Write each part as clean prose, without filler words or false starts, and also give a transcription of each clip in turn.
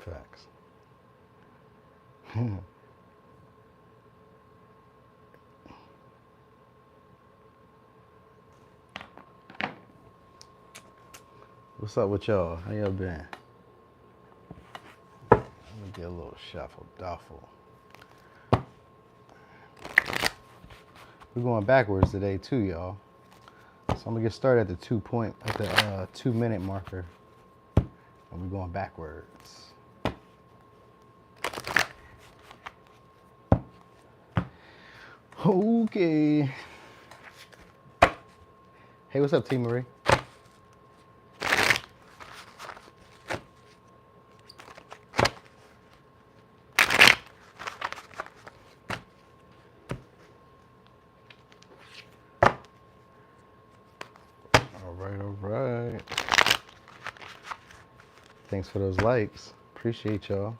Facts. What's up with y'all? How y'all been? Let me get a little shuffle duffle. We're going backwards today too, y'all. So I'm gonna get started at the 2 minute marker, and we're going backwards. Okay. Hey, what's up, T Marie? All right. Thanks for those likes. Appreciate y'all.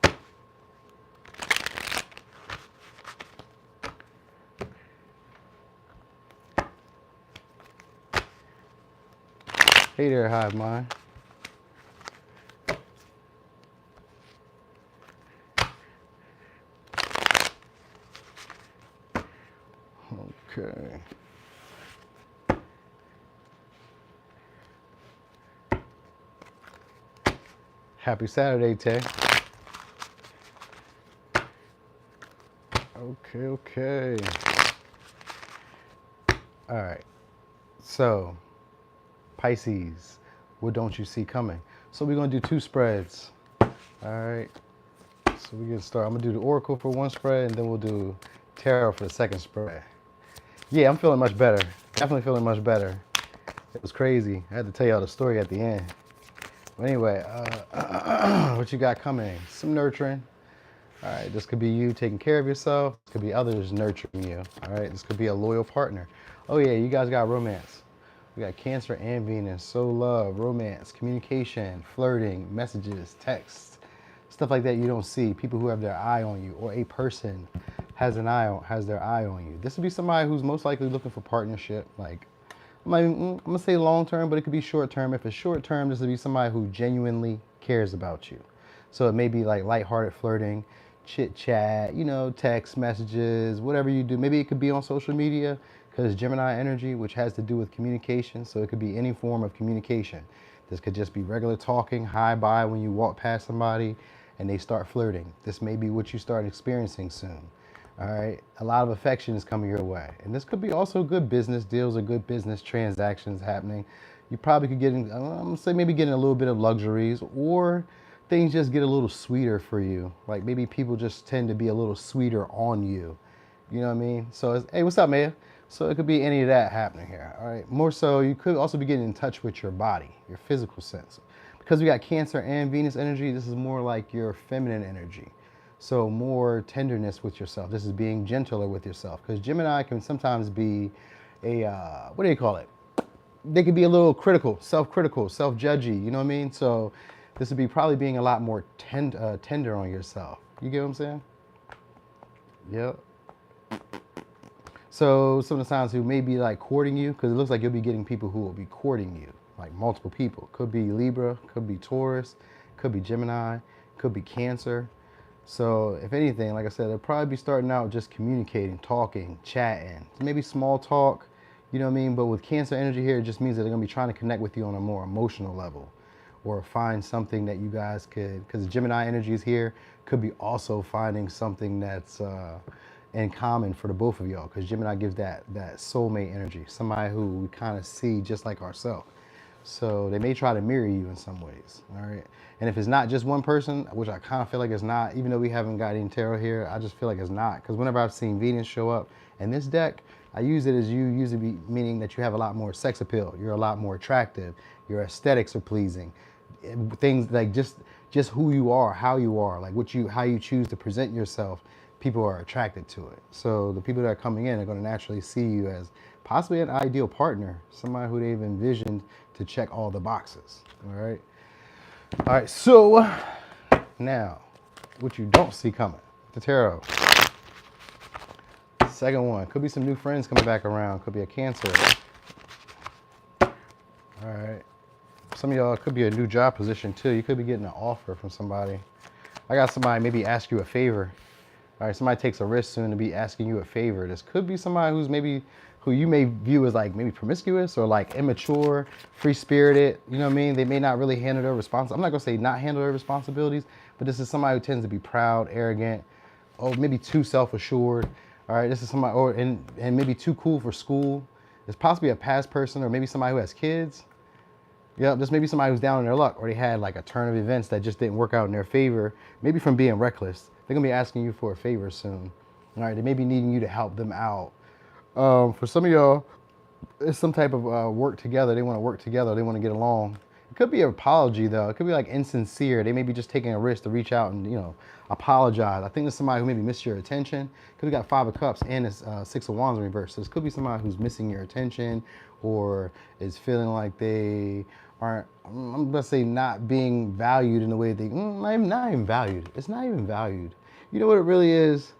Hey there, Hive Mind. Okay. Happy Saturday, Tay. Okay. All right. So, Pisces, what don't you see coming? So we're gonna do 2 spreads. All right. So we get started. I'm gonna do the Oracle for 1 spread, and then we'll do Tarot for the 2nd spread. Yeah, I'm feeling much better. Definitely feeling much better. It was crazy. I had to tell y'all the story at the end. But anyway, what you got coming? Some nurturing. All right, this could be you taking care of yourself. This could be others nurturing you. All right, this could be a loyal partner. Oh yeah, you guys got romance. We got Cancer and Venus. So love, romance, communication, flirting, messages, texts, stuff like that you don't see. People who have their eye on you, or a person has their eye on you. This would be somebody who's most likely looking for partnership. Like, I'm gonna say long term, but it could be short term. If it's short term, this would be somebody who genuinely cares about you. So it may be like lighthearted flirting, chit chat, text messages, whatever you do. Maybe it could be on social media, because Gemini energy, which has to do with communication. So it could be any form of communication. This could just be regular talking, hi, bye when you walk past somebody and they start flirting. This may be what you start experiencing soon. All right, a lot of affection is coming your way. And this could be also good business deals or good business transactions happening. You probably could get, I'm gonna say maybe getting a little bit of luxuries, or things just get a little sweeter for you. Like maybe people just tend to be a little sweeter on you. You know what I mean? So, hey, what's up, Maya? So it could be any of that happening here. All right, more so, you could also be getting in touch with your body, your physical sense. Because we got Cancer and Venus energy, this is more like your feminine energy. So more tenderness with yourself. This is being gentler with yourself. Because Gemini can sometimes be a, what do you call it? They could be a little critical, self-judgy, you know what I mean? So this would be probably being a lot more tender on yourself. You get what I'm saying? Yep. So some of the signs who may be like courting you, because it looks like you'll be getting people who will be courting you, like multiple people. Could be Libra, could be Taurus, could be Gemini, could be Cancer. So if anything, like I said, they'll probably be starting out just communicating, talking, chatting, maybe small talk, you know what I mean? But with Cancer energy here, it just means that they're gonna be trying to connect with you on a more emotional level, or find something that you guys could, because Gemini energy is here, could be also finding something that's in common for the both of y'all, because Gemini gives that soulmate energy, somebody who we kind of see just like ourselves. So they may try to mirror you in some ways, all right? And if it's not just one person, which I kind of feel like it's not, even though we haven't got any tarot here, I just feel like it's not. Because whenever I've seen Venus show up in this deck, I use it as you usually be, meaning that you have a lot more sex appeal. You're a lot more attractive. Your aesthetics are pleasing. Things like just who you are, how you are, like how you choose to present yourself, people are attracted to it. So the people that are coming in are going to naturally see you as possibly an ideal partner, somebody who they've envisioned to check all the boxes. All right, so now what you don't see coming, the tarot. Second one, could be some new friends coming back around, could be a Cancer. All right, some of y'all, could be a new job position too. You could be getting an offer from somebody. I got somebody maybe ask you a favor. All right, somebody takes a risk soon to be asking you a favor. This could be somebody who you may view as like maybe promiscuous or like immature, free-spirited. You know what I mean? They may not really handle their responsibilities. I'm not gonna say not handle their responsibilities, but this is somebody who tends to be proud, arrogant, or maybe too self-assured. All right, this is somebody, and maybe too cool for school. It's possibly a past person or maybe somebody who has kids. Yep, this may be somebody who's down in their luck or they had like a turn of events that just didn't work out in their favor, maybe from being reckless. They're gonna be asking you for a favor soon. All right, they may be needing you to help them out. For some of y'all, it's some type of work together. They wanna work together, they wanna get along. It could be an apology though. It could be like insincere. They may be just taking a risk to reach out and, you know, apologize. I think there's somebody who maybe missed your attention because we got 5 of Cups and it's 6 of Wands in reverse. So this could be somebody who's missing your attention or is feeling like they aren't, I'm gonna say not being valued in the way they, not even valued. It's not even valued. You know what it really is?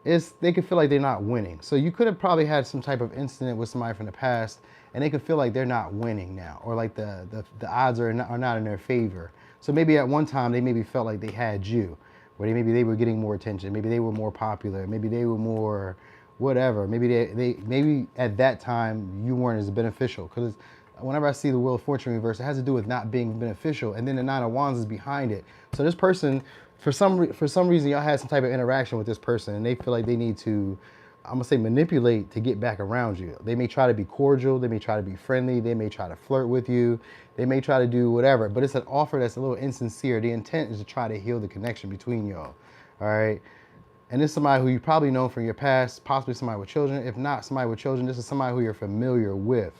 It's they could feel like they're not winning. So you could have probably had some type of incident with somebody from the past and they could feel like they're not winning now or like the odds are not in their favor. So maybe at one time they maybe felt like they had you, where maybe they were getting more attention, maybe they were more popular, maybe they were more whatever, maybe at that time you weren't as beneficial. Because whenever I see the Wheel of Fortune reverse, it has to do with not being beneficial, and then the 9 of Wands is behind it. So this person, for some reason, y'all had some type of interaction with this person, and they feel like they need to, I'm gonna say, manipulate to get back around you. They may try to be cordial, they may try to be friendly, they may try to flirt with you, they may try to do whatever, but it's an offer that's a little insincere. The intent is to try to heal the connection between y'all, all right? And this is somebody who you probably know from your past, possibly somebody with children. If not somebody with children, this is somebody who you're familiar with.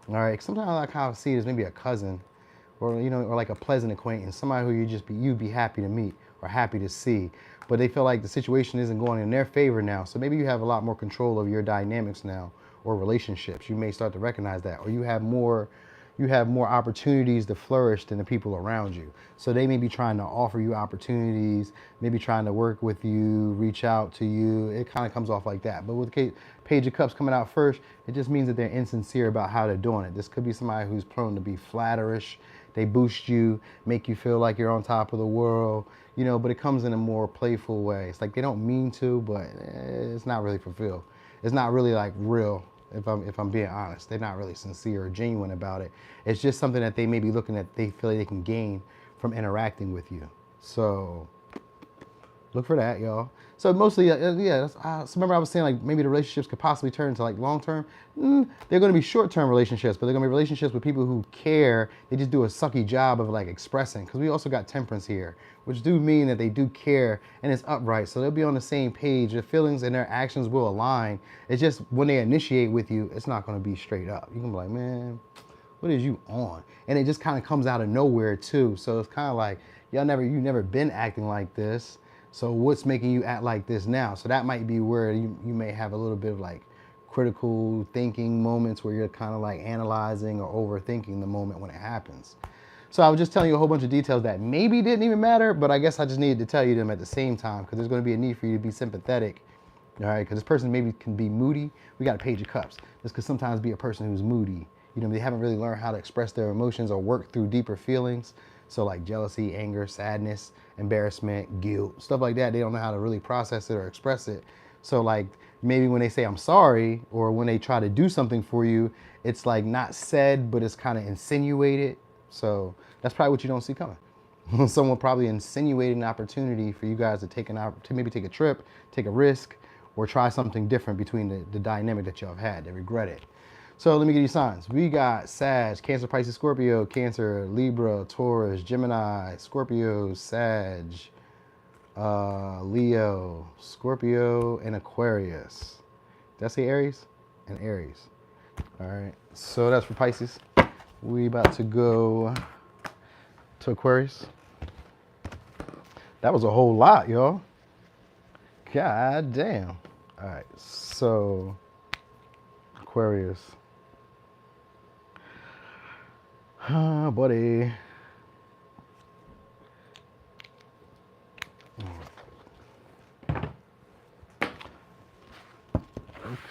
All right, sometimes I kind of see it as maybe a cousin or, you know, or like a pleasant acquaintance, somebody who you'd be happy to meet or happy to see, but they feel like the situation isn't going in their favor now. So maybe you have a lot more control of your dynamics now or relationships. You may start to recognize that, or you have more opportunities to flourish than the people around you. So they may be trying to offer you opportunities, maybe trying to work with you, reach out to you. It kind of comes off like that. But with Page of Cups coming out first, it just means that they're insincere about how they're doing it. This could be somebody who's prone to be flatterish. They boost you, make you feel like you're on top of the world, you know, but it comes in a more playful way. It's like they don't mean to, but it's not really fulfilled. It's not really like real. If I'm being honest, they're not really sincere or genuine about it. It's just something that they may be looking at, they feel like they can gain from interacting with you. So look for that, y'all. So mostly, yeah, so remember I was saying like maybe the relationships could possibly turn to like long-term. They're going to be short-term relationships, but they're going to be relationships with people who care. They just do a sucky job of like expressing, because we also got Temperance here, which do mean that they do care and it's upright. So they'll be on the same page. Their feelings and their actions will align. It's just when they initiate with you, it's not going to be straight up. You can be like, man, what is you on? And it just kind of comes out of nowhere too. So it's kind of like, you never been acting like this. So what's making you act like this now? So that might be where you may have a little bit of like critical thinking moments where you're kind of like analyzing or overthinking the moment when it happens. So I was just telling you a whole bunch of details that maybe didn't even matter, but I guess I just needed to tell you them at the same time because there's going to be a need for you to be sympathetic. All right, because this person maybe can be moody. We got a Page of Cups. This could sometimes be a person who's moody. You know, they haven't really learned how to express their emotions or work through deeper feelings. So like jealousy, anger, sadness, embarrassment, guilt, stuff like that. They don't know how to really process it or express it. So like maybe when they say I'm sorry, or when they try to do something for you, it's like not said, but it's kind of insinuated. So that's probably what you don't see coming. Someone probably insinuated an opportunity for you guys to maybe take a trip, take a risk, or try something different between the dynamic that y'all have had. They regret it. So let me give you signs. We got Sag, Cancer, Pisces, Scorpio, Cancer, Libra, Taurus, Gemini, Scorpio, Sag, Leo, Scorpio, and Aquarius. Did I say Aries? And Aries. All right, so that's for Pisces. We about to go to Aquarius. That was a whole lot, y'all. God damn. All right, so Aquarius. Ah, buddy.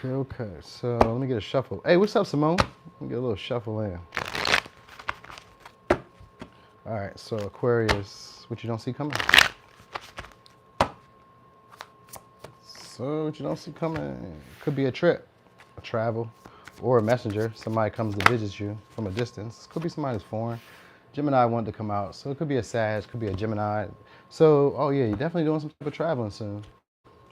Okay. So let me get a shuffle. Hey, what's up, Simone? Let me get a little shuffle in. All right, so Aquarius, what you don't see coming? So what you don't see coming could be a trip, a travel, or a messenger. Somebody comes to visit you from a distance. Could be somebody who's foreign. Gemini wanted to come out, so it could be a Sag, could be a Gemini. So, oh yeah, you're definitely doing some type of traveling soon.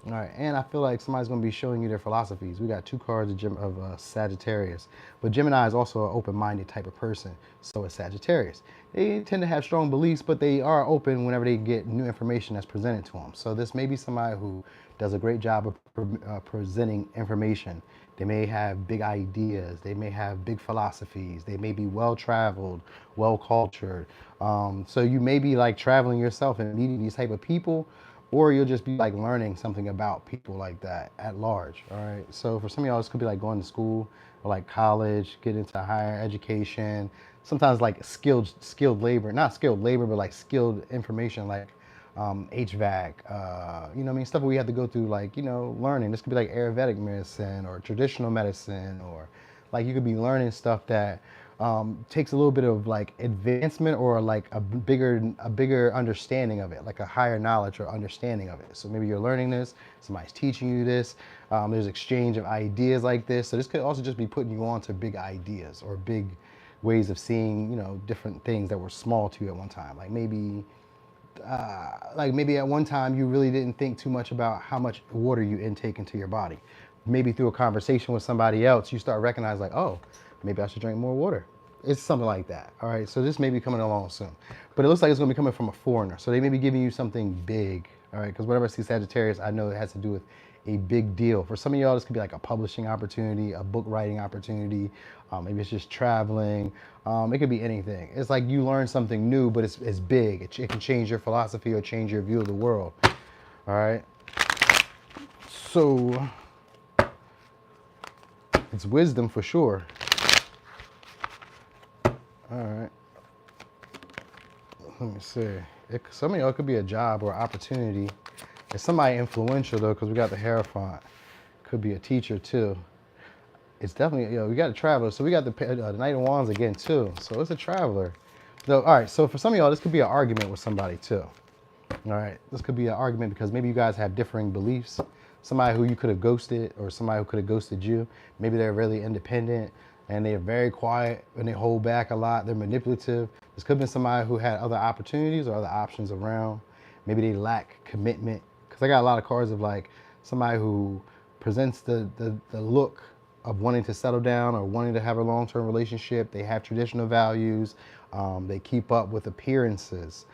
All right, and I feel like somebody's going to be showing you their philosophies. We got 2 cards of Sagittarius, but Gemini is also an open-minded type of person, so is Sagittarius. They tend to have strong beliefs, but they are open whenever they get new information that's presented to them. So this may be somebody who does a great job of presenting information. They may have big ideas. They may have big philosophies. They may be well-traveled, well-cultured. So you may be like traveling yourself and meeting these type of people, or you'll just be like learning something about people like that at large. All right, so for some of y'all, this could be like going to school or like college, get into higher education, sometimes like skilled labor, not skilled labor, but like skilled information, like HVAC, you know what I mean, stuff we have to go through, like, you know, learning. This could be like Ayurvedic medicine or traditional medicine, or like you could be learning stuff that takes a little bit of like advancement, or like a bigger understanding of it, like a higher knowledge or understanding of it. So maybe you're learning this, somebody's teaching you this, there's exchange of ideas like this. So this could also just be putting you on to big ideas or big ways of seeing, you know, different things that were small to you at one time. Like maybe at one time you really didn't think too much about how much water you intake into your body. Maybe through a conversation with somebody else, you start recognizing like, oh, maybe I should drink more water. It's something like that. All right, so this may be coming along soon, but it looks like it's going to be coming from a foreigner. So they may be giving you something big. All right, because whenever I see Sagittarius, I know it has to do with a big deal. For some of y'all, this could be like a publishing opportunity, a book writing opportunity. Maybe it's just traveling. It could be anything. It's like you learn something new, but it's big. It can change your philosophy or change your view of the world. All right. So it's wisdom for sure. All right. Let me see. Some of y'all could be a job or opportunity. It's somebody influential though, because we got the Hierophant. Could be a teacher too. It's definitely, you know, we got a traveler. So we got the Knight of Wands again too. So it's a traveler. So, all right. So for some of y'all, this could be an argument with somebody too. All right. This could be an argument because maybe you guys have differing beliefs. Somebody who you could have ghosted, or somebody who could have ghosted you. Maybe they're really independent and they're very quiet and they hold back a lot. They're manipulative. This could have been somebody who had other opportunities or other options around. Maybe they lack commitment. Because I got a lot of cards of like somebody who presents the look of wanting to settle down or wanting to have a long-term relationship. They have traditional values. They keep up with appearances.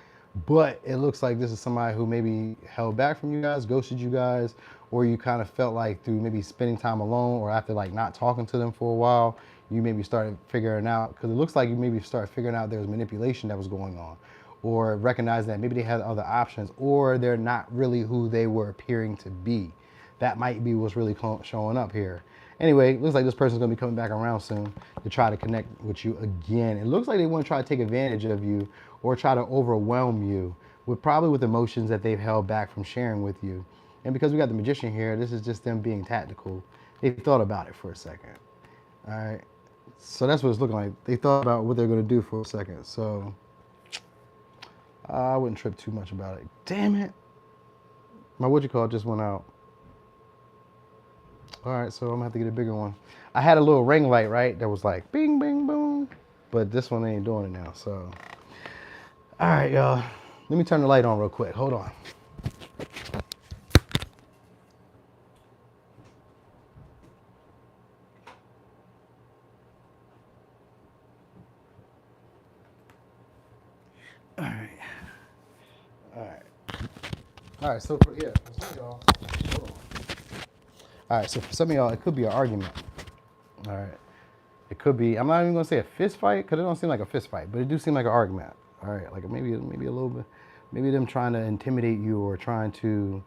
But it looks like this is somebody who maybe held back from you guys, ghosted you guys, or you kind of felt like through maybe spending time alone or after like not talking to them for a while, you maybe started figuring out, because it looks like you maybe started figuring out there was manipulation that was going on, or recognize that maybe they had other options, or they're not really who they were appearing to be. That might be what's really showing up here. Anyway, it looks like this person's gonna be coming back around soon to try to connect with you again. It looks like they want to try to take advantage of you or try to overwhelm you with probably with emotions that they've held back from sharing with you. And because we got the Magician here, this is just them being tactical. They thought about it for a second. All right. So that's what it's looking like. They thought about what they're gonna do for a second. So I wouldn't trip too much about it. Damn it. My just went out. All right, so I'm gonna have to get a bigger one. I had a little ring light, right? That was like bing, bing, boom. But this one ain't doing it now, so. All right, y'all. Let me turn the light on real quick. Hold on. All right. All right. All right, so for, yeah, for some of y'all, hold on. All right, so for some of y'all, it could be an argument. All right. It could be, I'm not even gonna say a fist fight, because it don't seem like a fist fight, but it do seem like an argument. All right, like maybe a little bit, maybe them trying to intimidate you or trying to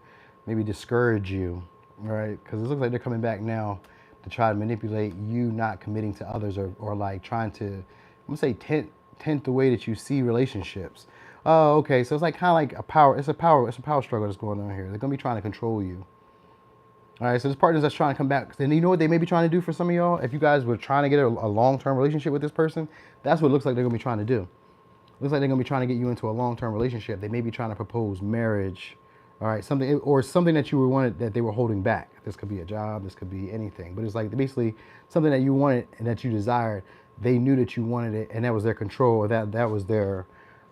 maybe discourage you, all right? Because it looks like they're coming back now to try to manipulate you not committing to others, or like trying to, I'm gonna say tint the way that you see relationships. Oh, okay, so it's like kind of like it's a power struggle that's going on here. They're gonna be trying to control you. All right, so this partner that's trying to come back. Then you know what they may be trying to do for some of y'all? If you guys were trying to get a long-term relationship with this person, that's what it looks like they're gonna be trying to do. Looks like they're gonna be trying to get you into a long-term relationship. They may be trying to propose marriage, All right, something or something that you were wanted that they were holding back. This could be a job, this could be anything, but it's like basically something that you wanted and that you desired. They knew that you wanted it, and that was their control, or that was their,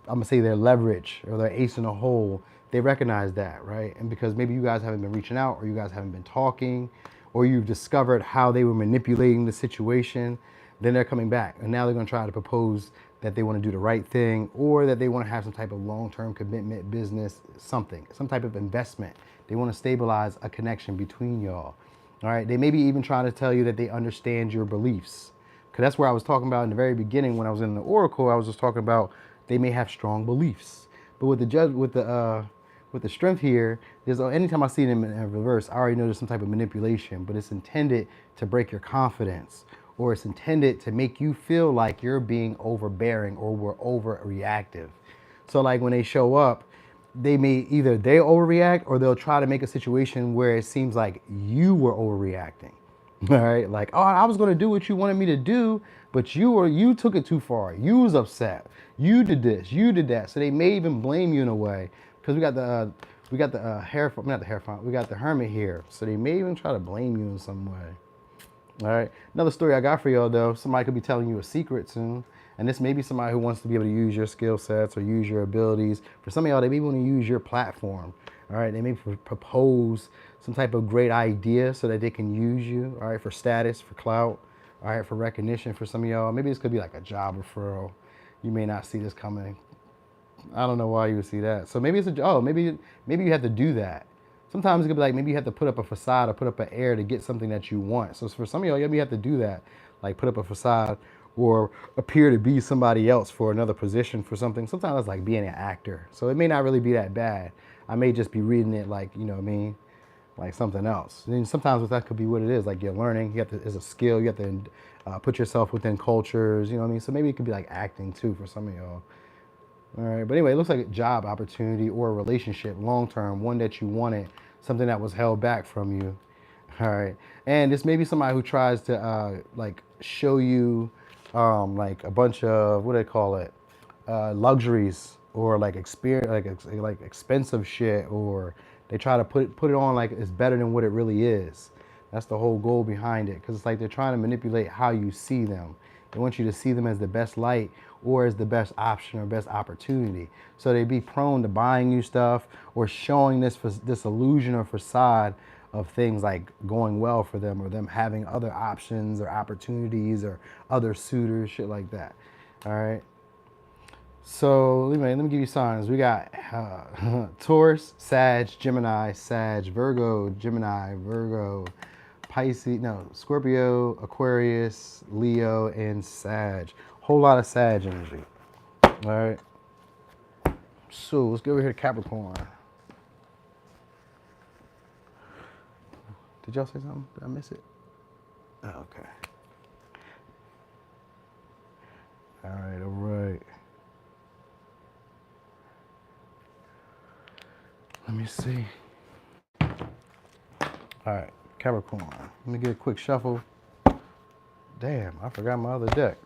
I'm gonna say their leverage or their ace in the hole. They recognize that, right? And because maybe you guys haven't been reaching out, or you guys haven't been talking, or you've discovered how they were manipulating the situation, then they're coming back, and now they're gonna try to propose that they want to do the right thing, or that they want to have some type of long-term commitment, business, something, some type of investment. They want to stabilize a connection between y'all. All right. They may be even trying to tell you that they understand your beliefs. Because that's where I was talking about in the very beginning when I was in the oracle. I was just talking about they may have strong beliefs. But with the judge, with the strength here, there's anytime I see them in reverse, I already know there's some type of manipulation, but it's intended to break your confidence, or it's intended to make you feel like you're being overbearing or we're overreactive. So like when they show up, they may either they overreact, or they'll try to make a situation where it seems like you were overreacting. All right, like, oh, I was gonna do what you wanted me to do, but you took it too far. You was upset. You did this. You did that. So they may even blame you in a way, because we got the Hierophant, not the Hierophant. We got the Hermit here. So they may even try to blame you in some way. All right. Another story I got for y'all though. Somebody could be telling you a secret soon, and this may be somebody who wants to be able to use your skill sets or use your abilities. For some of y'all, they may want to use your platform. All right. They may propose some type of great idea so that they can use you. All right, for status, for clout. All right, for recognition. For some of y'all, maybe this could be like a job referral. You may not see this coming. I don't know why you would see that. So maybe it's maybe you have to do that. Sometimes it could be like maybe you have to put up a facade or put up an air to get something that you want. So for some of y'all, you have to do that, like put up a facade or appear to be somebody else for another position for something. Sometimes it's like being an actor. So it may not really be that bad. I may just be reading it like, you know what I mean, like something else. And sometimes that could be what it is. Like you're learning. You have to, it's a skill. You have to put yourself within cultures. You know what I mean. So maybe it could be like acting too for some of y'all. All right, but anyway, it looks like a job opportunity or a relationship, long term, one that you wanted, something that was held back from you. All right, and this may be somebody who tries to like show you like a bunch of what do they call it, luxuries, or like experience, like expensive shit, or they try to put it on like it's better than what it really is. That's the whole goal behind it, because it's like they're trying to manipulate how you see them. They want you to see them as the best light or as the best option or best opportunity. So they'd be prone to buying you stuff or showing this illusion or facade of things like going well for them, or them having other options or opportunities or other suitors, shit like that. All right. So let me give you signs. We got Taurus, Sag, Gemini, Sag, Virgo, Gemini, Virgo, Pisces, no, Scorpio, Aquarius, Leo, and Sag. Whole lot of Sag energy. All right. So let's go over here to Capricorn. Did y'all say something? Did I miss it? Oh, okay. All right, all right. Let me see. All right, Capricorn. Let me get a quick shuffle. Damn, I forgot my other deck.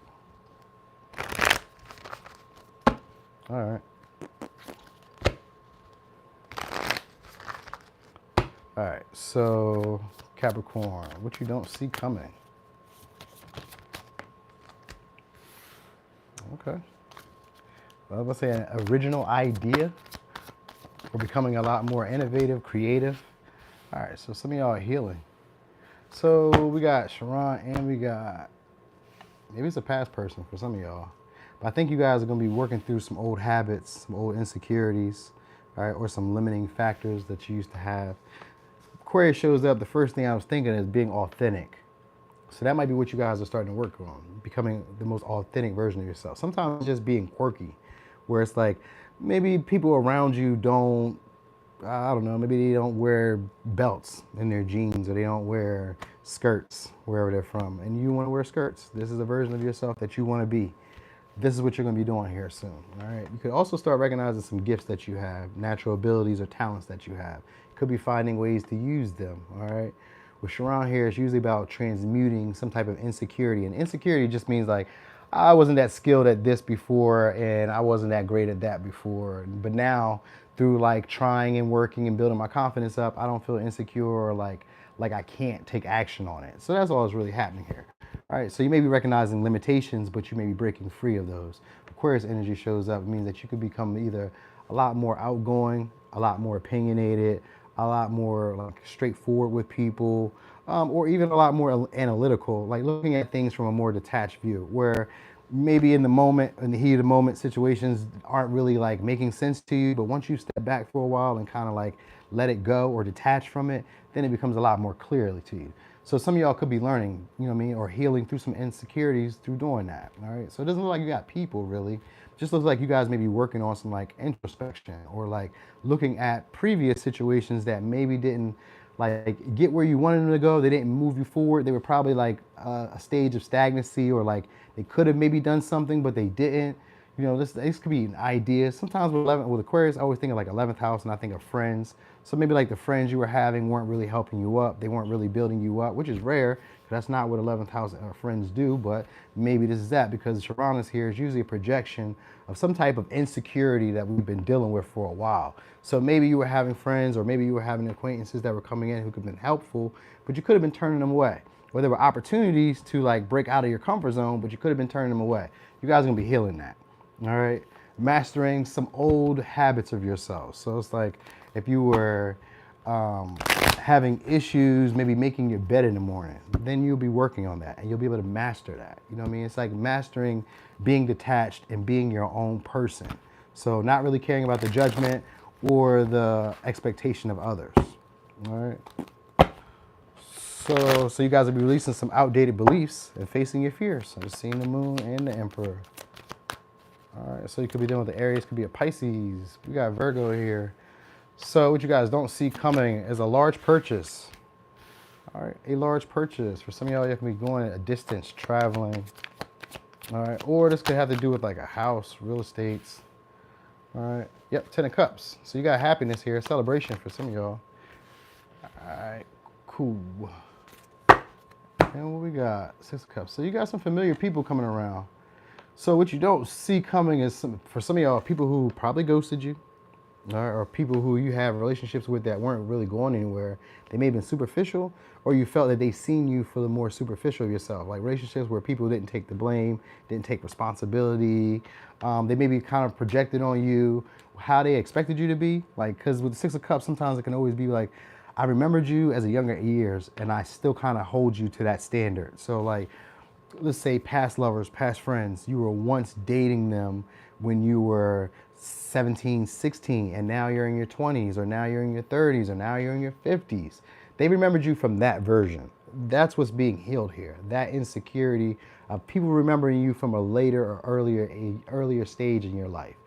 All right. All right, so Capricorn, what you don't see coming. Okay. Well, I was going to say an original idea. We're becoming a lot more innovative, creative. All right, so some of y'all are healing. So we got Sharon, and we got, maybe it's a past person for some of y'all. But I think you guys are going to be working through some old habits, some old insecurities, all right, or some limiting factors that you used to have. Aquarius shows up, the first thing I was thinking is being authentic. So that might be what you guys are starting to work on, becoming the most authentic version of yourself. Sometimes it's just being quirky, where it's like maybe people around you don't, I don't know, maybe they don't wear belts in their jeans, or they don't wear skirts wherever they're from, and you want to wear skirts. This is a version of yourself that you want to be. This is what you're going to be doing here soon. All right. You could also start recognizing some gifts that you have, natural abilities or talents that you have. Could be finding ways to use them. All right. With Sharon here, it's usually about transmuting some type of insecurity. And insecurity just means like, I wasn't that skilled at this before, and I wasn't that great at that before. But now, through like trying and working and building my confidence up, I don't feel insecure or like I can't take action on it. So that's all that's really happening here. All right, so you may be recognizing limitations, but you may be breaking free of those. Aquarius energy shows up. It means that you could become either a lot more outgoing, a lot more opinionated, a lot more like straightforward with people, or even a lot more analytical, like looking at things from a more detached view, where maybe in the moment, in the heat of the moment, situations aren't really like making sense to you, but once you step back for a while and kind of like let it go or detach from it, then it becomes a lot more clearly to you. So some of y'all could be learning, you know what I mean, or healing through some insecurities through doing that. All right. So it doesn't look like you got people really. It just looks like you guys may be working on some like introspection or like looking at previous situations that maybe didn't like get where you wanted them to go. They didn't move you forward. They were probably like a stage of stagnancy, or like they could have maybe done something, but they didn't. You know, this could be an idea. Sometimes with Aquarius, I always think of like 11th house, and I think of friends. So maybe like the friends you were having weren't really helping you up. They weren't really building you up, which is rare, because that's not what 11th house friends do. But maybe this is that, because Uranus here is usually a projection of some type of insecurity that we've been dealing with for a while. So maybe you were having friends, or maybe you were having acquaintances that were coming in who could have been helpful, but you could have been turning them away. Or there were opportunities to like break out of your comfort zone, but you could have been turning them away. You guys are gonna be healing that. All right, mastering some old habits of yourselves. So it's like if you were having issues, maybe making your bed in the morning, then you'll be working on that and you'll be able to master that. You know what I mean? It's like mastering being detached and being your own person. So not really caring about the judgment or the expectation of others. All right. So you guys will be releasing some outdated beliefs and facing your fears. So just seeing the moon and the emperor. All right, so you could be dealing with the Aries, could be a Pisces. We got Virgo here. So what you guys don't see coming is a large purchase. All right, a large purchase. For some of y'all, you can be going a distance, traveling. All right, or this could have to do with like a house, real estates. All right, yep, 10 of Cups. So you got happiness here, celebration for some of y'all. All right, cool. And what we got? 6 of Cups. So you got some familiar people coming around. So what you don't see coming is for some of y'all, people who probably ghosted you, or people who you have relationships with that weren't really going anywhere. They may have been superficial, or you felt that they seen you for the more superficial of yourself. Like relationships where people didn't take the blame, didn't take responsibility. They maybe kind of projected on you how they expected you to be. Like, because with the 6 of Cups, sometimes it can always be like, I remembered you as a younger years, and I still kind of hold you to that standard. So like, let's say past lovers, past friends, you were once dating them when you were 17, 16, and now you're in your 20s, or now you're in your 30s, or now you're in your 50s. They remembered you from that version. That's what's being healed here. That insecurity of people remembering you from a later or earlier stage in your life.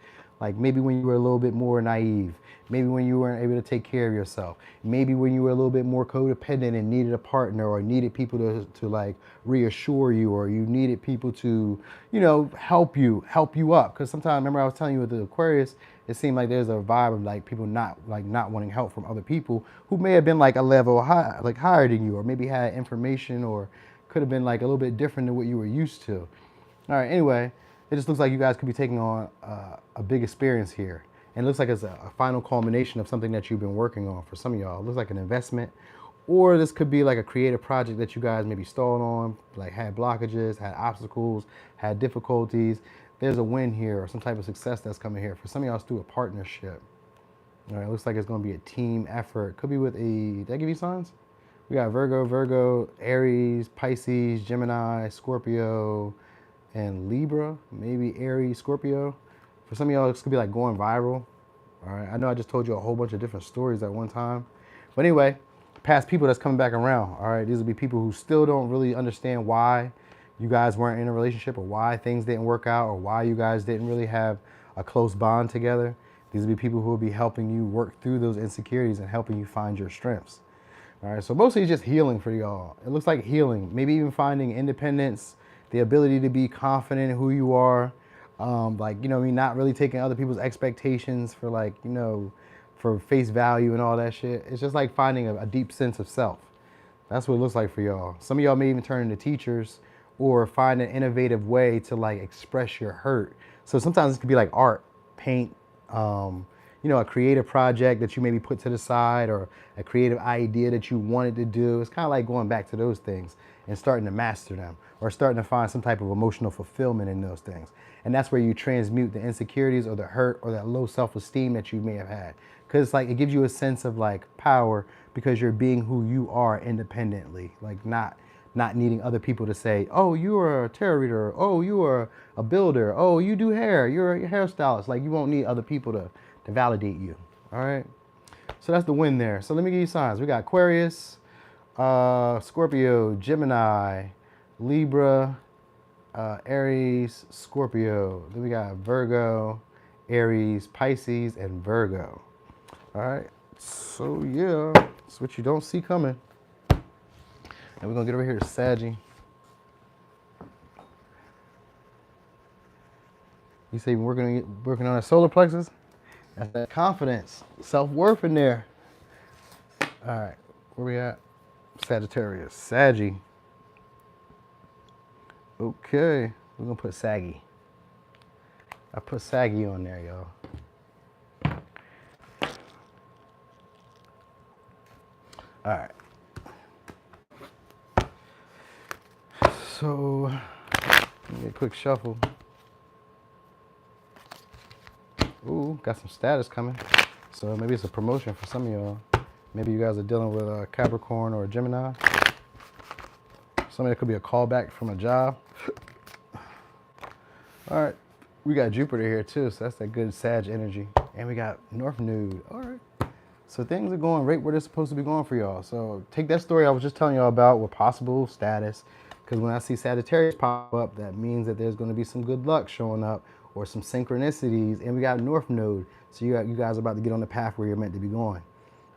Like maybe when you were a little bit more naive, maybe when you weren't able to take care of yourself, maybe when you were a little bit more codependent and needed a partner, or needed people to like reassure you, or you needed people to, you know, help you up. Because sometimes, remember I was telling you with the Aquarius, it seemed like there's a vibe of like people not wanting help from other people who may have been like a level high, like higher than you, or maybe had information, or could have been like a little bit different than what you were used to. All right, anyway, it just looks like you guys could be taking on a big experience here. And it looks like it's a final culmination of something that you've been working on for some of y'all. It looks like an investment, or this could be like a creative project that you guys maybe stalled on, like had blockages, had obstacles, had difficulties. There's a win here, or some type of success that's coming here. For some of y'all, it's through a partnership. All right, it looks like it's going to be a team effort. Could be with did I give you signs? We got Virgo, Aries, Pisces, Gemini, Scorpio, and Libra, maybe Aries, Scorpio. For some of y'all, this could be like going viral. All right, I know I just told you a whole bunch of different stories at one time. But anyway, past people that's coming back around. All right, these will be people who still don't really understand why you guys weren't in a relationship, or why things didn't work out, or why you guys didn't really have a close bond together. These will be people who will be helping you work through those insecurities and helping you find your strengths. All right, so mostly it's just healing for y'all. It looks like healing, maybe even finding independence, the ability to be confident in who you are. Like, you know, not really taking other people's expectations for like, you know, for face value and all that shit. It's just like finding a deep sense of self. That's what it looks like for y'all. Some of y'all may even turn into teachers, or find an innovative way to like express your hurt. So sometimes it could be like art, paint, a creative project that you maybe put to the side, or a creative idea that you wanted to do. It's kind of like going back to those things and starting to master them, or starting to find some type of emotional fulfillment in those things. And that's where you transmute the insecurities or the hurt or that low self-esteem that you may have had. Because it's like it gives you a sense of like power, because you're being who you are independently, like not needing other people to say, oh, you are a tarot reader, oh, you are a builder, oh, you do hair, you're a hairstylist. Like you won't need other people to validate you. All right. So that's the win there. So let me give you signs. We got Aquarius, Scorpio, Gemini, Libra, Aries, Scorpio. Then we got Virgo, Aries, Pisces, and Virgo. All right. So yeah, that's what you don't see coming. And we're gonna get over here to Saggy. You say we're working on a solar plexus? That's that confidence, self-worth in there. All right, where we at? Sagittarius, Saggy. Okay, we're gonna put Saggy. I put Saggy on there, y'all. All right. So, let me get a quick shuffle. Ooh, got some status coming. So maybe it's a promotion for some of y'all. Maybe you guys are dealing with a Capricorn or a Gemini. Somebody could be a callback from a job. All right, we got Jupiter here too, so that's that good Sag energy. And we got North Node. All right. So things are going right where they're supposed to be going for y'all. So take that story I was just telling y'all about with possible status, because when I see Sagittarius pop up, that means that there's going to be some good luck showing up or some synchronicities. And we got North Node. So you guys are about to get on the path where you're meant to be going.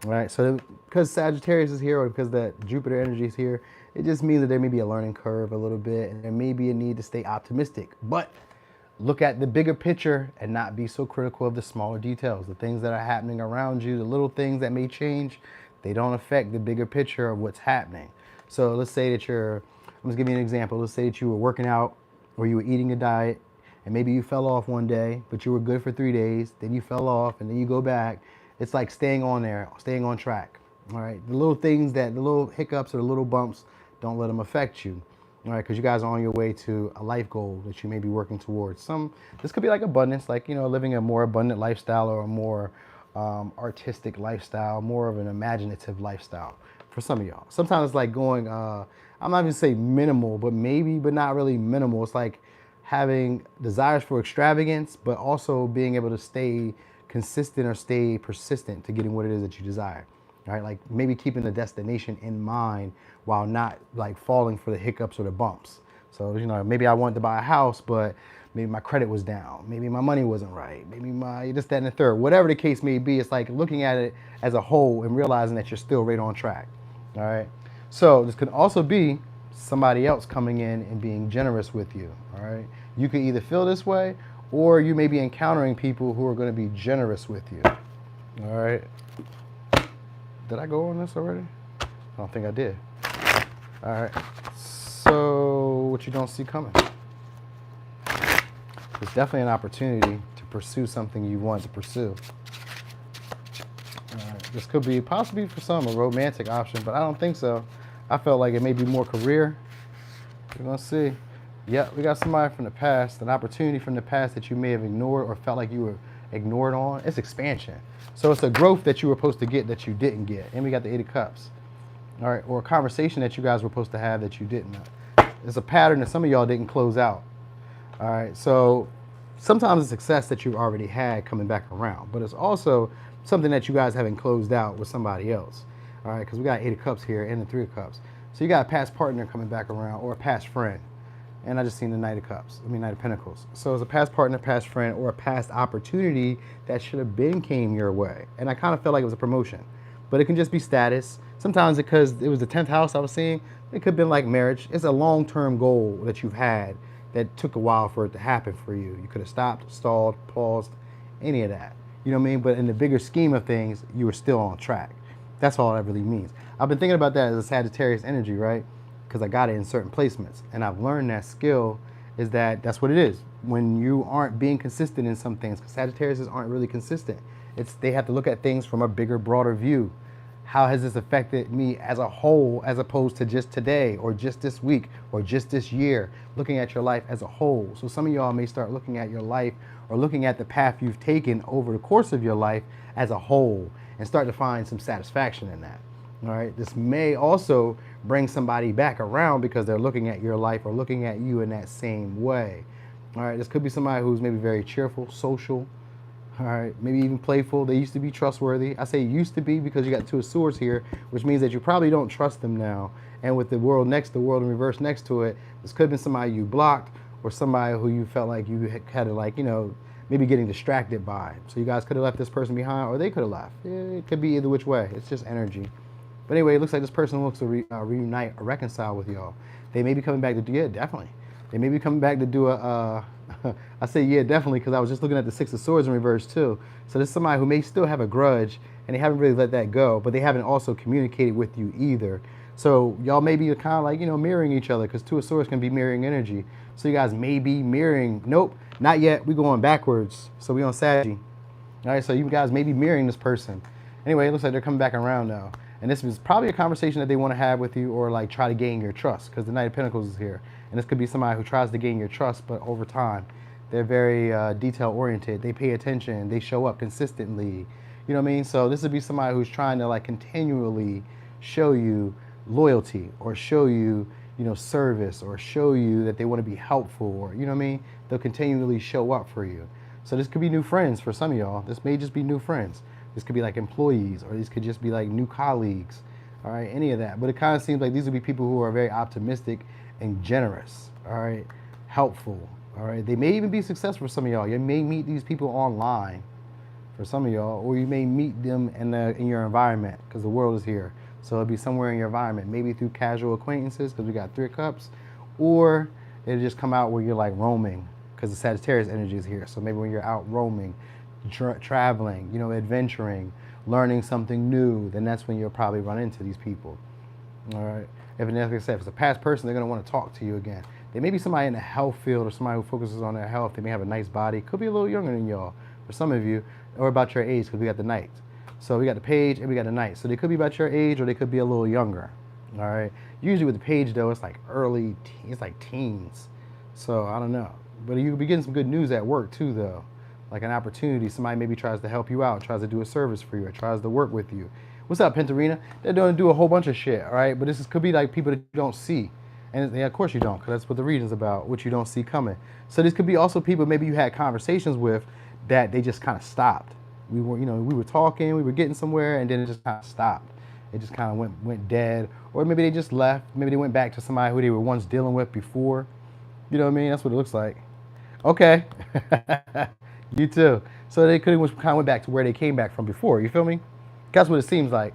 All right. So because Sagittarius is here, or because that Jupiter energy is here, it just means that there may be a learning curve a little bit, and there may be a need to stay optimistic. But look at the bigger picture and not be so critical of the smaller details, the things that are happening around you, the little things that may change. They don't affect the bigger picture of what's happening. So let's say that I'm just giving you an example. Let's say that you were working out or you were eating a diet, and maybe you fell off one day, but you were good for 3 days. Then you fell off, and then you go back. It's like staying on there, staying on track. All right. The little things the little hiccups or the little bumps, don't let them affect you. All right, because you guys are on your way to a life goal that you may be working towards. This could be like abundance, like, living a more abundant lifestyle, or a more artistic lifestyle, more of an imaginative lifestyle for some of y'all. Sometimes it's like going, I'm not even say minimal, but not really minimal. It's like having desires for extravagance, but also being able to stay consistent or stay persistent to getting what it is that you desire. Right, like maybe keeping the destination in mind while not like falling for the hiccups or the bumps. So, maybe I wanted to buy a house, but maybe my credit was down. Maybe my money wasn't right. Maybe my this, that, and the third. Whatever the case may be, it's like looking at it as a whole and realizing that you're still right on track. All right. So this could also be somebody else coming in and being generous with you. All right. You could either feel this way, or you may be encountering people who are going to be generous with you. All right. Did I go on this already? I don't think I did. All right. So what you don't see coming. It's definitely an opportunity to pursue something you want to pursue. This could be possibly for some a romantic option, but I don't think so. I felt like it may be more career. We're gonna see. Yeah, we got somebody from the past, an opportunity from the past that you may have ignored or felt like you were ignored on. It's expansion. So it's a growth that you were supposed to get that you didn't get. And we got the Eight of Cups. All right, or a conversation that you guys were supposed to have that you didn't. It's a pattern that some of y'all didn't close out. All right, so sometimes it's success that you've already had coming back around, but it's also something that you guys haven't closed out with somebody else. All right, because we got Eight of Cups here and the Three of Cups. So you got a past partner coming back around, or a past friend. And I just seen the Knight of Pentacles. So it's a past partner, past friend, or a past opportunity that should have been came your way. And I kind of felt like it was a promotion, but it can just be status. Sometimes because it was the 10th house I was seeing, it could have been like marriage. It's a long-term goal that you've had that took a while for it to happen for you. You could have stopped, stalled, paused, any of that. You know what I mean? But in the bigger scheme of things, you were still on track. That's all that really means. I've been thinking about that as a Sagittarius energy, right? because I got it in certain placements. And I've learned that skill is that's what it is. When you aren't being consistent in some things, because Sagittarius aren't really consistent. They have to look at things from a bigger, broader view. How has this affected me as a whole, as opposed to just today or just this week or just this year, looking at your life as a whole. So some of y'all may start looking at your life or looking at the path you've taken over the course of your life as a whole and start to find some satisfaction in that. All right. This may also bring somebody back around because they're looking at your life or looking at you in that same way. All right. This could be somebody who's maybe very cheerful, social, all right, maybe even playful. They used to be trustworthy. I say used to be because you got two of swords here, which means that you probably don't trust them now. And with the world in reverse next to it, this could have been somebody you blocked or somebody who you felt like you had to, like, you know, maybe getting distracted by. So you guys could have left this person behind or they could have left. It could be either which way. It's just energy. But anyway, it looks like this person looks to reunite or reconcile with y'all. They may be coming back to do, yeah, definitely. They may be coming back to do I say yeah, definitely, because I was just looking at the Six of Swords in reverse too. So there's somebody who may still have a grudge and they haven't really let that go, but they haven't also communicated with you either. So y'all may be kind of like, you know, mirroring each other, because Two of Swords can be mirroring energy. So you guys may be mirroring, nope, not yet, we're going backwards. So we on Saggy. All right, so you guys may be mirroring this person. Anyway, it looks like they're coming back around now. And this is probably a conversation that they want to have with you or like try to gain your trust, because the Knight of Pentacles is here. And this could be somebody who tries to gain your trust, but over time, they're very detail-oriented. They pay attention. They show up consistently. You know what I mean? So this would be somebody who's trying to like continually show you loyalty or show you, you know, service or show you that they want to be helpful, or, you know what I mean? They'll continually show up for you. So this could be new friends for some of y'all. This may just be new friends. This could be like employees, or these could just be like new colleagues. All right, any of that. But it kind of seems like these would be people who are very optimistic and generous. All right, helpful. All right, they may even be successful for some of y'all. You may meet these people online for some of y'all, or you may meet them in your environment, because the world is here. So it'll be somewhere in your environment, maybe through casual acquaintances, because we got Three of Cups, or it'll just come out where you're like roaming, because the Sagittarius energy is here. So maybe when you're out roaming, traveling, you know, adventuring, learning something new, then that's when you'll probably run into these people. All right. If it's a past person, they're going to want to talk to you again. They may be somebody in the health field or somebody who focuses on their health. They may have a nice body. Could be a little younger than y'all for some of you, or about your age, because we got the Knight. So we got the Page and we got the Knight. So they could be about your age or they could be a little younger. All right. Usually with the Page, though, it's like it's like teens. So I don't know. But you could be getting some good news at work, too, though. Like an opportunity. Somebody maybe tries to help you out, tries to do a service for you, or tries to work with you. What's up, Pentarina? They're going to do a whole bunch of shit, all right? But could be like people that you don't see. And yeah, of course you don't, because that's what the reading's about, what you don't see coming. So this could be also people maybe you had conversations with that they just kind of stopped. We were talking, we were getting somewhere, and then it just kind of stopped. It just kind of went dead. Or maybe they just left. Maybe they went back to somebody who they were once dealing with before. You know what I mean? That's what it looks like. Okay. You too. So they could have kind of went back to where they came back from before. You feel me? That's what it seems like.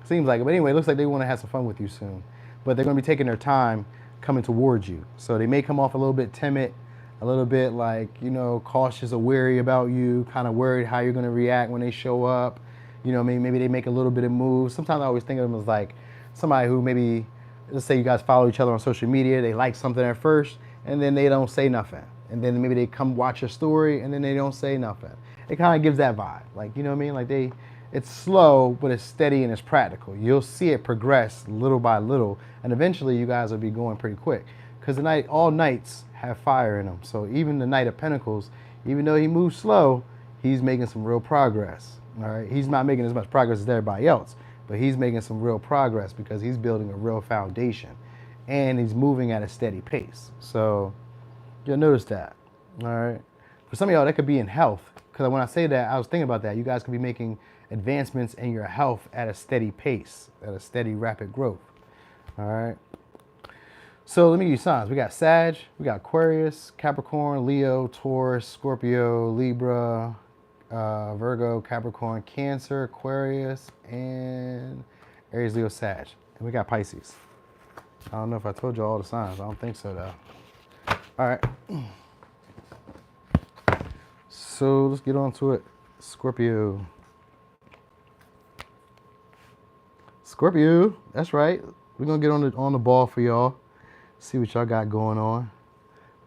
But anyway, it looks like they want to have some fun with you soon. But they're going to be taking their time coming towards you. So they may come off a little bit timid, a little bit like, you know, cautious or wary about you, kind of worried how you're going to react when they show up. You know, maybe they make a little bit of moves. Sometimes I always think of them as like somebody who maybe, let's say you guys follow each other on social media. They like something at first, and then they don't say nothing. And then maybe they come watch your story, and then they don't say nothing. It kind of gives that vibe. Like, you know what I mean? Like it's slow, but it's steady and it's practical. You'll see it progress little by little, and eventually you guys will be going pretty quick. Because all Knights have fire in them. So even the Knight of Pentacles, even though he moves slow, he's making some real progress. All right, he's not making as much progress as everybody else, but he's making some real progress because he's building a real foundation, and he's moving at a steady pace. So you'll notice that. All right. For some of y'all, that could be in health. Because when I say that, I was thinking about that. You guys could be making advancements in your health at a steady pace, at a steady, rapid growth. All right. So let me give you signs. We got Sag, we got Aquarius, Capricorn, Leo, Taurus, Scorpio, Libra, Virgo, Capricorn, Cancer, Aquarius, and Aries, Leo, Sag. And we got Pisces. I don't know if I told you all the signs. I don't think so, though. All right. So let's get on to it. Scorpio, that's right. We're gonna get on the ball for y'all. See what y'all got going on.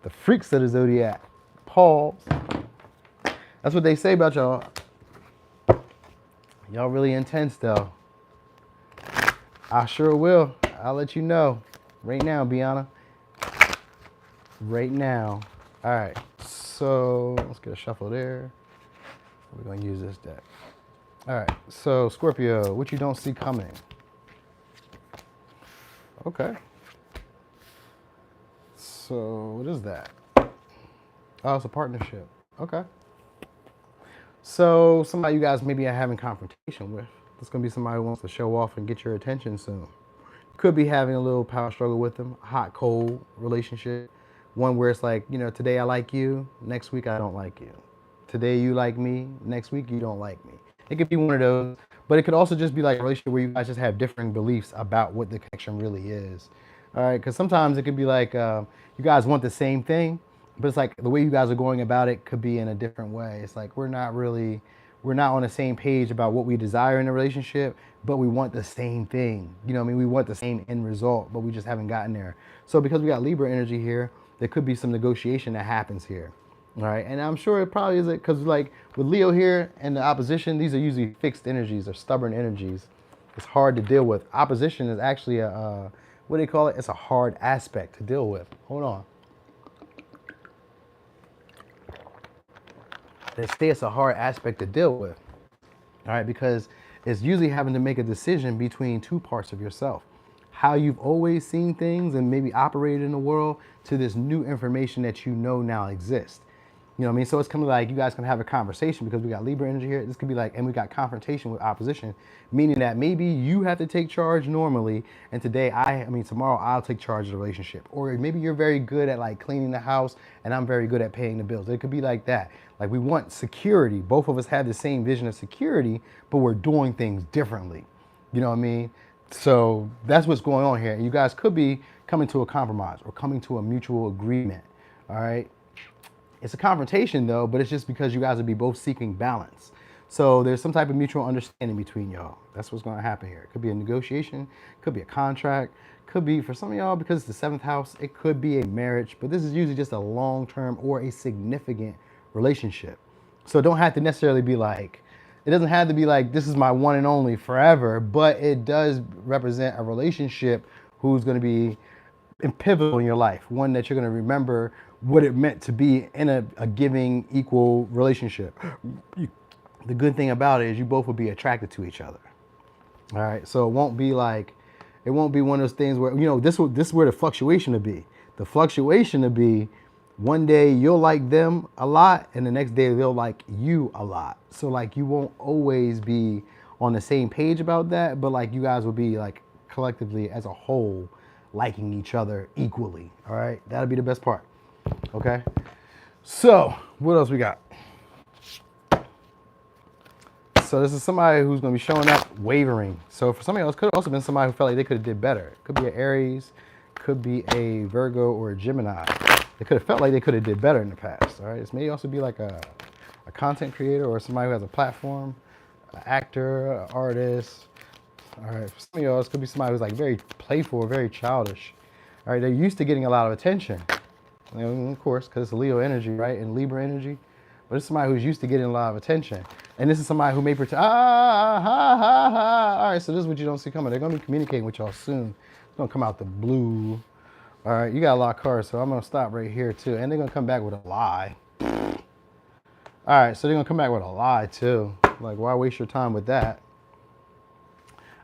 The freaks of the zodiac. Pause. That's what they say about y'all. Y'all really intense though. I sure will. I'll let you know. Right now, Biana. Right now. All right. So let's get a shuffle there. We're gonna use this deck. All right. So Scorpio, what you don't see coming. Okay. So what is that? Oh, it's a partnership. Okay. So somebody you guys maybe are having confrontation with. It's gonna be somebody who wants to show off and get your attention soon. Could be having a little power struggle with them, hot, cold relationship. One where it's like, you know, today I like you, next week I don't like you. Today you like me, next week you don't like me. It could be one of those, but it could also just be like a relationship where you guys just have differing beliefs about what the connection really is. All right, because sometimes it could be like you guys want the same thing, but it's like the way you guys are going about it could be in a different way. It's like we're not on the same page about what we desire in a relationship, but we want the same thing. You know what I mean? We want the same end result, but we just haven't gotten there. So because we got Libra energy here, there could be some negotiation that happens here. All right, and I'm sure it probably is because like with Leo here and the opposition, these are usually fixed energies or stubborn energies. It's hard to deal with. Opposition is actually a, what do they call it? It's a hard aspect to deal with. Hold on. They say it's a hard aspect to deal with. All right, because it's usually having to make a decision between two parts of yourself. How you've always seen things and maybe operated in the world to this new information that you know now exists. You know what I mean? So it's kind of like you guys can have a conversation because we got Libra energy here. This could be like, and we got confrontation with opposition, meaning that maybe you have to take charge normally, and tomorrow I'll take charge of the relationship. Or maybe you're very good at like cleaning the house and I'm very good at paying the bills. It could be like that. Like we want security. Both of us have the same vision of security, but we're doing things differently. You know what I mean? So that's what's going on here. You guys could be coming to a compromise or coming to a mutual agreement. All right. It's a confrontation though, but it's just because you guys will be both seeking balance. So there's some type of mutual understanding between y'all. That's what's going to happen here. It could be a negotiation, could be a contract, could be for some of y'all because it's the seventh house, it could be a marriage, but this is usually just a long-term or a significant relationship. So it don't have to necessarily be like, it doesn't have to be like, this is my one and only forever, but it does represent a relationship who's going to be pivotal in your life. One that you're going to remember what it meant to be in a giving, equal relationship. The good thing about it is you both will be attracted to each other. All right. So it won't be one of those things where, you know, this is where the fluctuation will be. The fluctuation will be one day you'll like them a lot and the next day they'll like you a lot. So like you won't always be on the same page about that, but like you guys will be like collectively as a whole liking each other equally. All right. That'll be the best part. Okay. So what else we got? So this is somebody who's going to be showing up wavering. So for somebody else, could have also been somebody who felt like they could have did better. Could be an Aries, could be a Virgo or a Gemini. They could have felt like they could have did better in the past. All right. This may also be like a content creator or somebody who has a platform, an actor, an artist. All right. For some of y'all, this could be somebody who's like very playful, very childish. All right. They're used to getting a lot of attention. You know, of course, because it's a Leo energy, right? And Libra energy. But it's somebody who's used to getting a lot of attention. And this is somebody who may pretend, All right, so this is what you don't see coming. They're going to be communicating with y'all soon. It's going to come out the blue. All right, you got a lot of cards, so I'm going to stop right here, too. And they're going to come back with a lie. All right, so they're going to come back with a lie, too. Like, why waste your time with that?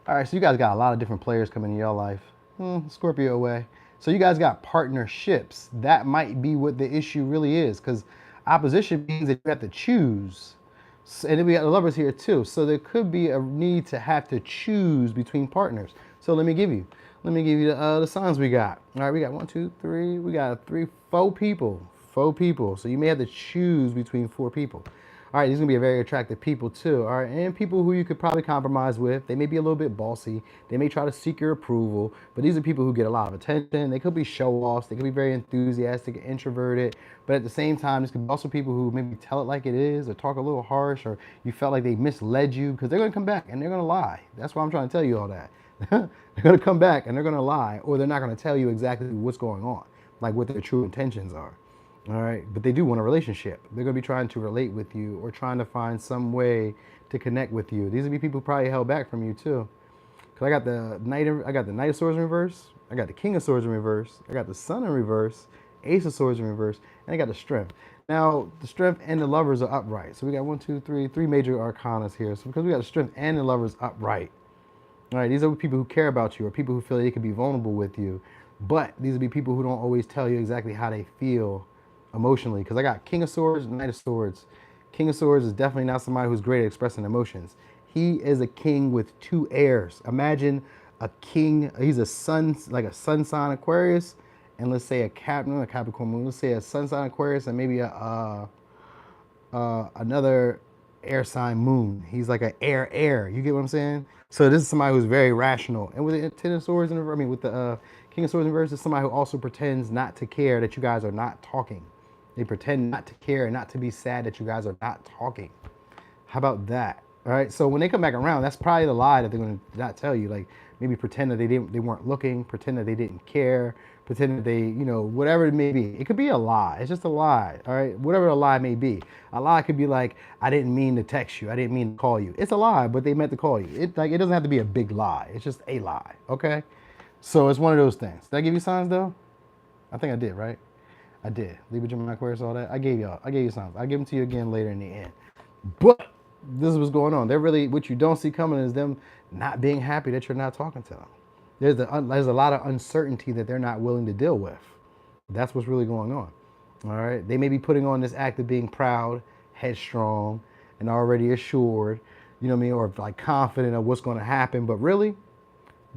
All right, so you guys got a lot of different players coming in your life. Scorpio way. So you guys got partnerships. That might be what the issue really is, because opposition means that you have to choose. And then we got the lovers here too. So there could be a need to have to choose between partners. So let me give you the signs we got. All right, we got 1, 2, 3. We got 4 people. 4 people. So you may have to choose between 4 people. All right, these are gonna be very attractive people too. All right, and people who you could probably compromise with. They may be a little bit bossy. They may try to seek your approval, but these are people who get a lot of attention. They could be show-offs. They could be very enthusiastic, introverted, but at the same time, this could be also people who maybe tell it like it is or talk a little harsh, or you felt like they misled you, because they're gonna come back and they're gonna lie. That's why I'm trying to tell you all that. they're going to come back and they're going to lie, or they're not going to tell you exactly what's going on, like what their true intentions are. All right. But they do want a relationship. They're going to be trying to relate with you or trying to find some way to connect with you. These will be people who probably held back from you too. Cause I got the Knight of Swords in reverse. I got the King of Swords in reverse. I got the Sun in reverse. Ace of Swords in reverse, and I got the Strength. Now the Strength and the Lovers are upright. So we got three major arcanas here. So because we got the Strength and the Lovers upright, all right, these are people who care about you or people who feel they can be vulnerable with you. But these will be people who don't always tell you exactly how they feel emotionally. Because I got King of Swords, Knight of Swords. King of Swords is definitely not somebody who's great at expressing emotions. He is a king with two heirs. Imagine a king, he's a sun, like a sun sign Aquarius, and let's say a Capricorn moon, let's say a sun sign Aquarius and maybe another air sign moon. He's like an air. You get what I'm saying? So this is somebody who's very rational. And with the Ten of Swords, with the King of Swords in reverse, is somebody who also pretends not to care that you guys are not talking. They pretend not to care and not to be sad that you guys are not talking. How about that? All right. So when they come back around, that's probably the lie that they're going to not tell you. Like maybe pretend that they weren't looking, pretend that they didn't care, pretend that they, whatever it may be. It could be a lie. It's just a lie. All right. Whatever a lie may be. A lie could be like, I didn't mean to text you. I didn't mean to call you. It's a lie, but they meant to call you. It doesn't have to be a big lie. It's just a lie. Okay. So it's one of those things. Did I give you signs though? I think I did, right? I did. Libra, Gemini, Aquarius, all that. I gave you signs. I'll give them to you again later in the end. But this is what's going on. They're really, what you don't see coming is them not being happy that you're not talking to them. There's a lot of uncertainty that they're not willing to deal with. That's what's really going on. All right. They may be putting on this act of being proud, headstrong, and already assured, or like confident of what's going to happen. But really,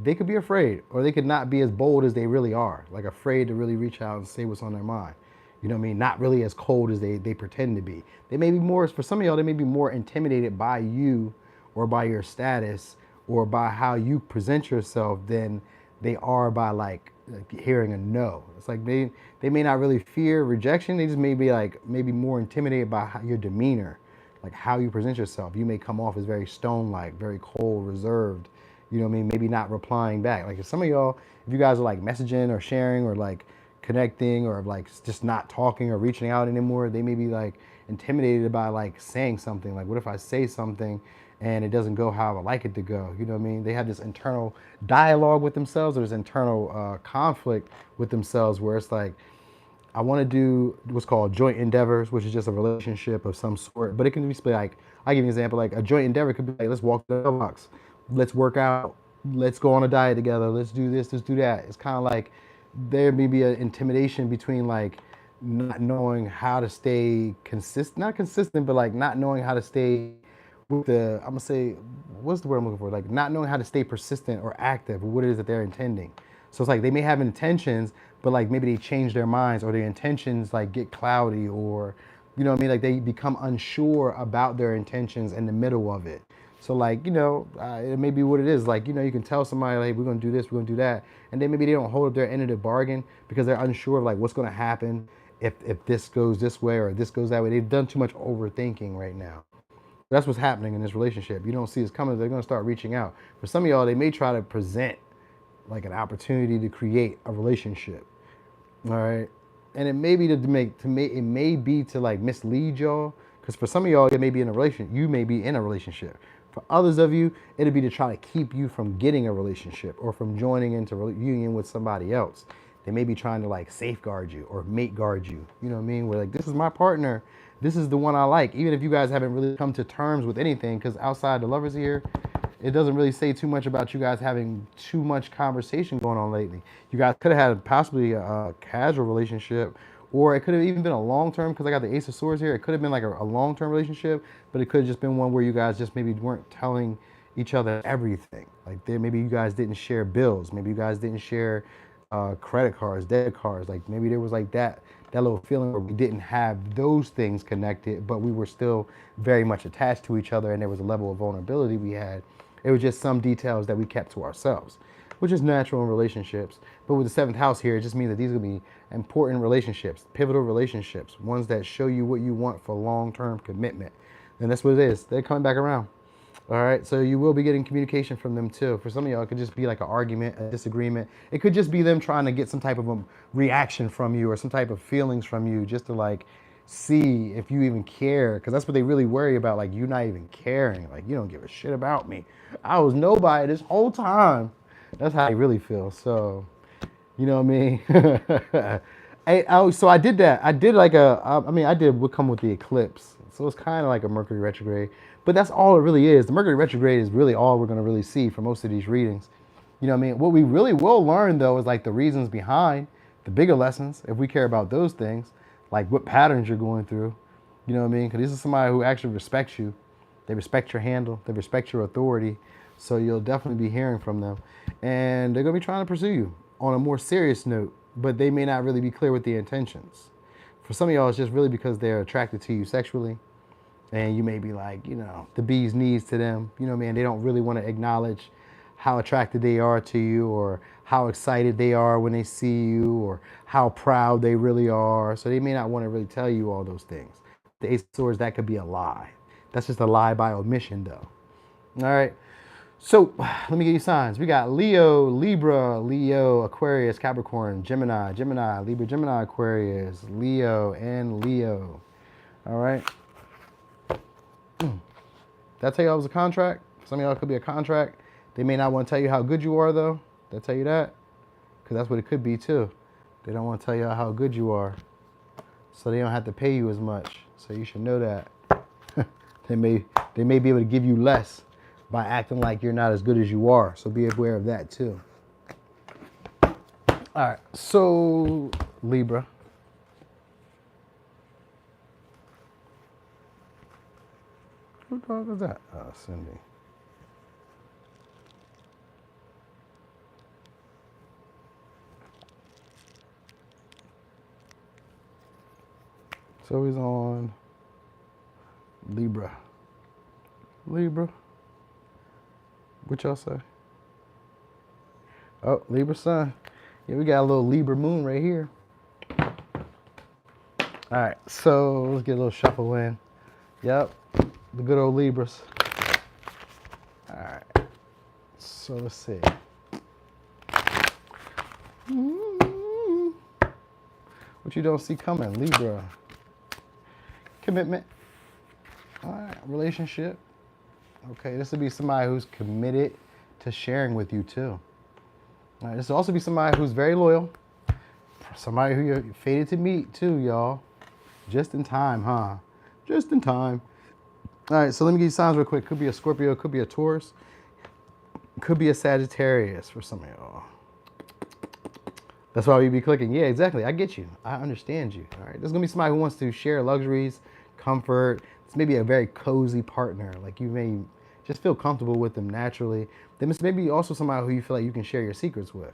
they could be afraid, or they could not be as bold as they really are, like afraid to really reach out and say what's on their mind. Not really as cold as they pretend to be. They may be more, for some of y'all, they may be more intimidated by you or by your status or by how you present yourself than they are by like hearing a no. It's like they may not really fear rejection. They just may be like maybe more intimidated by your demeanor, like how you present yourself. You may come off as very stone-like, very cold, reserved. Maybe not replying back. Like if some of y'all, if you guys are like messaging or sharing or like connecting or like just not talking or reaching out anymore, they may be like intimidated by like saying something. Like what if I say something and it doesn't go how I would like it to go? They have this internal dialogue with themselves or this internal conflict with themselves where it's like, I want to do what's called joint endeavors, which is just a relationship of some sort. But it can be like, I'll give you an example, like a joint endeavor could be like, let's walk the box, let's work out, let's go on a diet together, let's do this, let's do that. It's kind of like there may be an intimidation between like not knowing how to stay consistent, not consistent, but like not knowing how to stay with I'm gonna say, what's the word I'm looking for? Like not knowing how to stay persistent or active with what it is that they're intending. So it's like they may have intentions, but like maybe they change their minds or their intentions like get cloudy or, like they become unsure about their intentions in the middle of it. So like, it may be what it is. Like, you can tell somebody like, we're going to do this, we're going to do that. And then maybe they don't hold up their end of the bargain because they're unsure of like what's going to happen if this goes this way or this goes that way. They've done too much overthinking right now. That's what's happening in this relationship. You don't see this coming. They're going to start reaching out. For some of y'all, they may try to present like an opportunity to create a relationship. All right. And it may be to like mislead y'all. Because for some of y'all, it may be in a relationship. You may be in a relationship. For others of you, it'll be to try to keep you from getting a relationship or from joining into union with somebody else. They may be trying to like safeguard you or mate guard you. You know what I mean? Where like, this is my partner. This is the one I like. Even if you guys haven't really come to terms with anything, because outside the lovers here, it doesn't really say too much about you guys having too much conversation going on lately. You guys could have had possibly a casual relationship, or it could have even been a long-term, because I got the Ace of Swords here. It could have been like a long-term relationship, but it could have just been one where you guys just maybe weren't telling each other everything. Like maybe you guys didn't share bills. Maybe you guys didn't share credit cards, debit cards. Like maybe there was like that little feeling where we didn't have those things connected, but we were still very much attached to each other, and there was a level of vulnerability we had. It was just some details that we kept to ourselves, which is natural in relationships. But with the seventh house here, it just means that these are going to be important relationships, pivotal relationships, ones that show you what you want for long-term commitment. And that's what it is. They're coming back around. All right, so you will be getting communication from them too. For some of y'all, it could just be like an argument, a disagreement. It could just be them trying to get some type of a reaction from you or some type of feelings from you just to like see if you even care. Because that's what they really worry about, like you not even caring. Like you don't give a shit about me. I was nobody this whole time. That's how they really feel. So, you know what I mean? So I did that. I did like I mean, I did what come with the eclipse. So it's kind of like a Mercury retrograde. But that's all it really is. The Mercury retrograde is really all we're going to really see for most of these readings. You know what I mean? What we really will learn, though, is like the reasons behind the bigger lessons, if we care about those things, like what patterns you're going through. You know what I mean? Because this is somebody who actually respects you. They respect your handle. They respect your authority. So you'll definitely be hearing from them. And they're going to be trying to pursue you on a more serious note, but they may not really be clear with the intentions. For some of y'all, it's just really because they're attracted to you sexually. And you may be like, you know, the bee's knees to them. You know what I mean? They don't really want to acknowledge how attracted they are to you or how excited they are when they see you or how proud they really are. So they may not want to really tell you all those things. The Ace of Swords, that could be a lie. That's just a lie by omission, though. All right. So let me give you signs. We got Leo, Libra, Leo, Aquarius, Capricorn, Gemini, Gemini, Libra, Gemini, Aquarius, Leo, and Leo. All right. Did I tell y'all it was a contract? Some of y'all could be a contract. They may not want to tell you how good you are, though. Did I tell you that? Because that's what it could be, too. They don't want to tell you how good you are. So they don't have to pay you as much. So you should know that. They may be able to give you less by acting like you're not as good as you are. So be aware of that, too. All right. So, Libra. Who the dog is that? Oh, Cindy. So he's on Libra. Libra. What y'all say? Oh, Libra sun. Yeah, we got a little Libra moon right here. All right, so let's get a little shuffle in. Yep, the good old Libras. All right, so let's see. What you don't see coming, Libra. Commitment. All right, relationship. Okay, this would be somebody who's committed to sharing with you too. All right, this will also be somebody who's very loyal. Somebody who you're fated to meet too, y'all. Just in time, huh? Just in time. All right, so let me give you signs real quick. Could be a Scorpio, could be a Taurus, could be a Sagittarius for some of y'all. That's why we be clicking. Yeah, exactly. I get you. I understand you. All right, there's gonna be somebody who wants to share luxuries, comfort. It's maybe a very cozy partner. Like you may just feel comfortable with them naturally. Then it's maybe also somebody who you feel like you can share your secrets with.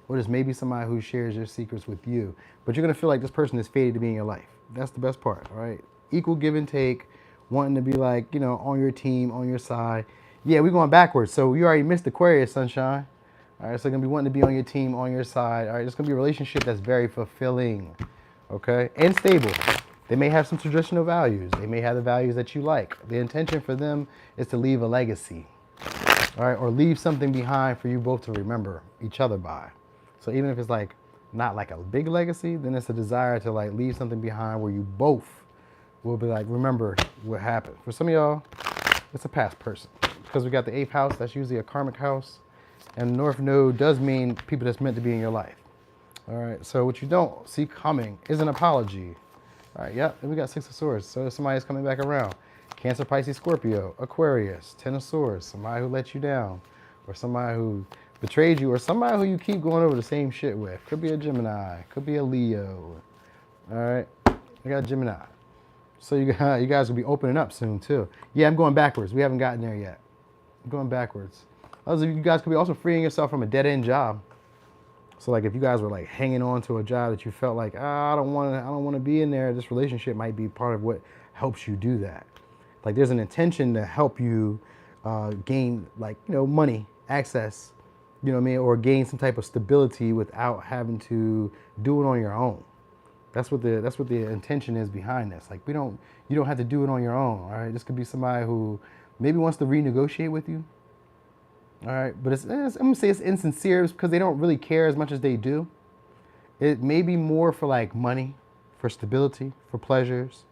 Or there's maybe somebody who shares your secrets with you. But you're gonna feel like this person is fated to be in your life. That's the best part, all right? Equal give and take, wanting to be like, you know, on your team, on your side. Yeah, we're going backwards. So you already missed Aquarius, sunshine. All right, so gonna be wanting to be on your team, on your side. All right, it's gonna be a relationship that's very fulfilling, okay? And stable. They may have some traditional values. They may have the values that you like. The intention for them is to leave a legacy, all right? Or leave something behind for you both to remember each other by. So even if it's like, not like a big legacy, then it's a desire to like leave something behind where you both will be like, remember what happened. For some of y'all, it's a past person. Because we got the 8th house, that's usually a karmic house. And North Node does mean people that's meant to be in your life. All right, so what you don't see coming is an apology. All right, yep, and we got 6 of Swords. So somebody's coming back around. Cancer, Pisces, Scorpio, Aquarius, 10 of Swords, somebody who let you down, or somebody who betrayed you, or somebody who you keep going over the same shit with. Could be a Gemini, could be a Leo. All right, I got Gemini. So you guys will be opening up soon too. Yeah, I'm going backwards. We haven't gotten there yet. I'm going backwards. Others of you guys could be also freeing yourself from a dead-end job. So like if you guys were like hanging on to a job that you felt like, I don't want to be in there, this relationship might be part of what helps you do that. Like there's an intention to help you gain like, you know, money, access, you know what I mean, or gain some type of stability without having to do it on your own. That's what the intention is behind this. Like you don't have to do it on your own, all right? This could be somebody who maybe wants to renegotiate with you. All right, but I'm gonna say it's insincere because they don't really care as much as they do. It may be more for like money, for stability, for pleasures,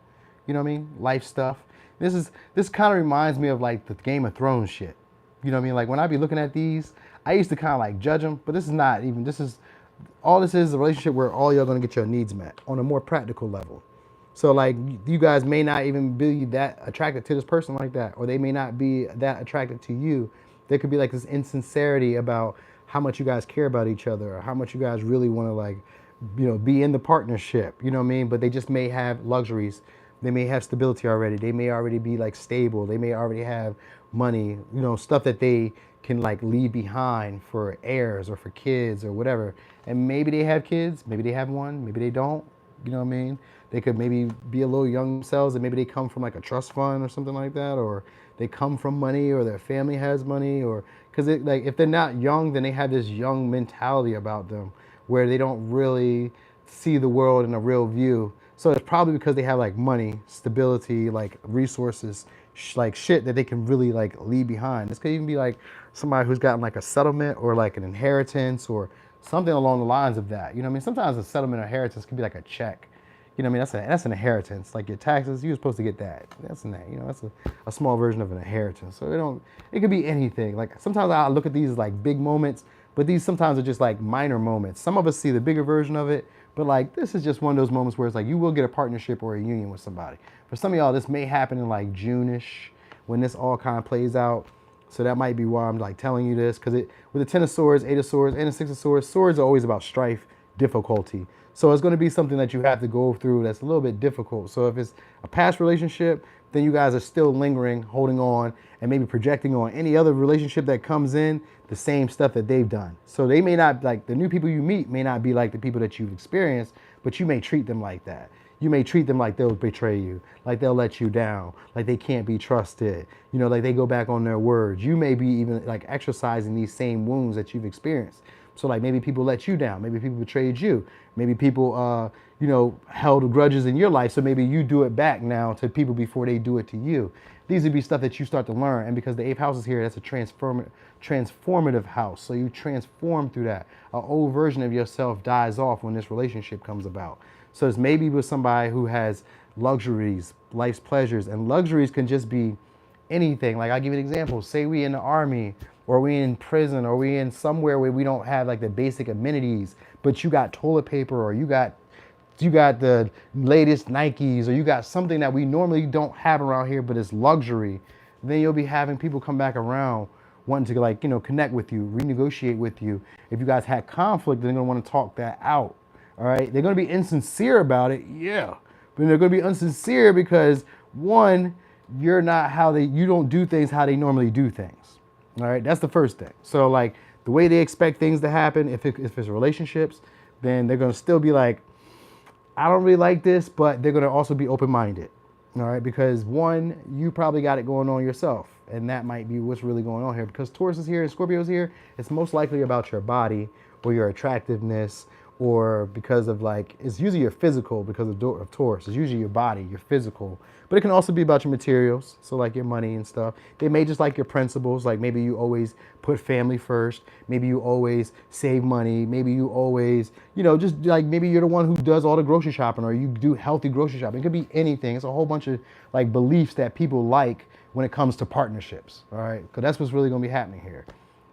you know what I mean? Life stuff. This kind of reminds me of like the Game of Thrones shit. You know what I mean? Like when I be looking at these, I used to kind of like judge them, but this is not even. This is all this is a relationship where all y'all gonna get your needs met on a more practical level. So like you guys may not even be that attracted to this person like that, or they may not be that attracted to you. There could be like this insincerity about how much you guys care about each other, or how much you guys really want to like, be in the partnership. You know what I mean? But they just may have luxuries. They may have stability already. They may already be like stable. They may already have money. Stuff that they can like leave behind for heirs or for kids or whatever. And maybe they have kids. Maybe they have one. Maybe they don't. You know what I mean? They could maybe be a little young themselves, and maybe they come from like a trust fund or something like that, or they come from money, or their family has money, or because like if they're not young, then they have this young mentality about them where they don't really see the world in a real view. So it's probably because they have like money, stability, like resources, like shit that they can really like leave behind. This could even be like somebody who's gotten like a settlement or like an inheritance or something along the lines of that. You know what I mean? Sometimes a settlement or inheritance could be like a check. You know what I mean? That's an inheritance. Like your taxes, you're supposed to get that. That's a small version of an inheritance. So it could be anything. Like sometimes I look at these as like big moments, but these sometimes are just like minor moments. Some of us see the bigger version of it, but like this is just one of those moments where it's like you will get a partnership or a union with somebody. For some of y'all, this may happen in like June-ish when this all kind of plays out. So that might be why I'm like telling you this, because with the Ten of Swords, Eight of Swords, and the Six of Swords, swords are always about strife, difficulty. So it's going to be something that you have to go through that's a little bit difficult. So if it's a past relationship, then you guys are still lingering, holding on, and maybe projecting on any other relationship that comes in the same stuff that they've done. So they may not, like the new people you meet may not be like the people that you've experienced, but you may treat them like that. You may treat them like they'll betray you, like they'll let you down, like they can't be trusted, like they go back on their words. You may be even like exercising these same wounds that you've experienced. So like maybe people let you down, maybe people betrayed you, maybe people, held grudges in your life. So maybe you do it back now to people before they do it to you. These would be stuff that you start to learn. And because the eighth house is here, that's a transformative house. So you transform through that. An old version of yourself dies off when this relationship comes about. So it's maybe with somebody who has luxuries, life's pleasures, and luxuries can just be anything. Like I'll give you an example. Say we in the army, or we in prison, or we in somewhere where we don't have like the basic amenities, but you got toilet paper, or you got the latest Nikes, or you got something that we normally don't have around here, but it's luxury. Then you'll be having people come back around wanting to like, connect with you, renegotiate with you. If you guys had conflict, they're gonna want to talk that out. All right, they're gonna be insincere about it, yeah, but they're gonna be insincere because one, you don't do things how they normally do things. All right, that's the first thing. So like the way they expect things to happen, if it's relationships, then they're gonna still be like, I don't really like this, but they're gonna also be open-minded. All right, because one, you probably got it going on yourself, and that might be what's really going on here. Because Taurus is here and Scorpio is here, it's most likely about your body or your attractiveness, or because of like, it's usually your physical because of Taurus. It's usually your body, your physical. But it can also be about your materials, so like your money and stuff. They may just like your principles, like maybe you always put family first. Maybe you always save money. Maybe you always, just like maybe you're the one who does all the grocery shopping, or you do healthy grocery shopping. It could be anything. It's a whole bunch of like beliefs that people like when it comes to partnerships, all right? Because that's what's really gonna be happening here.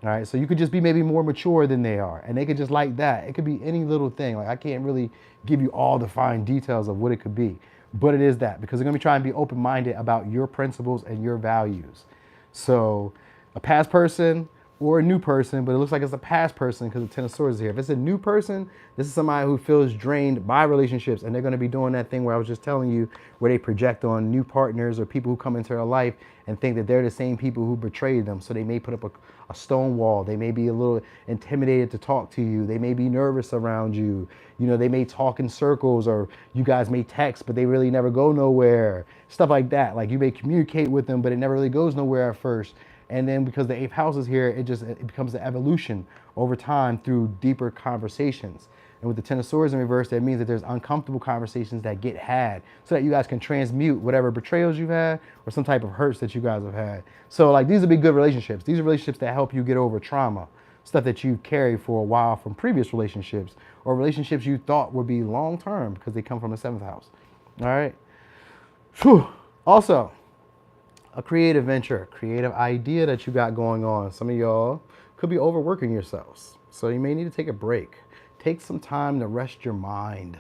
All right, so you could just be maybe more mature than they are, and they could just like that. It could be any little thing. Like I can't really give you all the fine details of what it could be, but it is that, because they're gonna be trying to be open-minded about your principles and your values. So a past person or a new person, but it looks like it's a past person because the Ten of Swords is here. If it's a new person, this is somebody who feels drained by relationships, and they're going to be doing that thing where I was just telling you, where they project on new partners or people who come into their life and think that they're the same people who betrayed them. So they may put up a stone wall. They may be a little intimidated to talk to you. They may be nervous around you. They may talk in circles, or you guys may text, but they really never go nowhere. Stuff like that. Like you may communicate with them, but it never really goes nowhere at first. And then because the eighth house is here, it becomes the evolution over time through deeper conversations. And with the Ten of Swords in reverse, that means that there's uncomfortable conversations that get had so that you guys can transmute whatever betrayals you've had or some type of hurts that you guys have had. So like these would be good relationships. These are relationships that help you get over trauma, stuff that you've carried for a while from previous relationships or relationships you thought would be long term because they come from the 7th house. All right. Whew. Also, a creative venture, a creative idea that you got going on. Some of y'all could be overworking yourselves. So you may need to take a break. Take some time to rest your mind.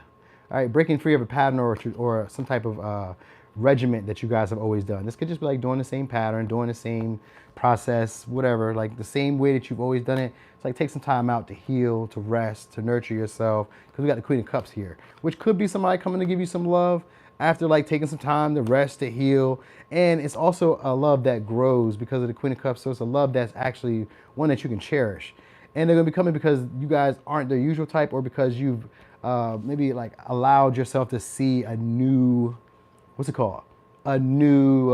All right, breaking free of a pattern or some type of regiment that you guys have always done. This could just be like doing the same pattern, doing the same process, whatever, like the same way that you've always done it. It's like take some time out to heal, to rest, to nurture yourself. Because we got the Queen of Cups here, which could be somebody coming to give you some love after like taking some time to rest, to heal. And it's also a love that grows because of the Queen of Cups. So it's a love that's actually one that you can cherish. And they're gonna be coming because you guys aren't their usual type or because you've maybe like allowed yourself to see a new, what's it called? A new,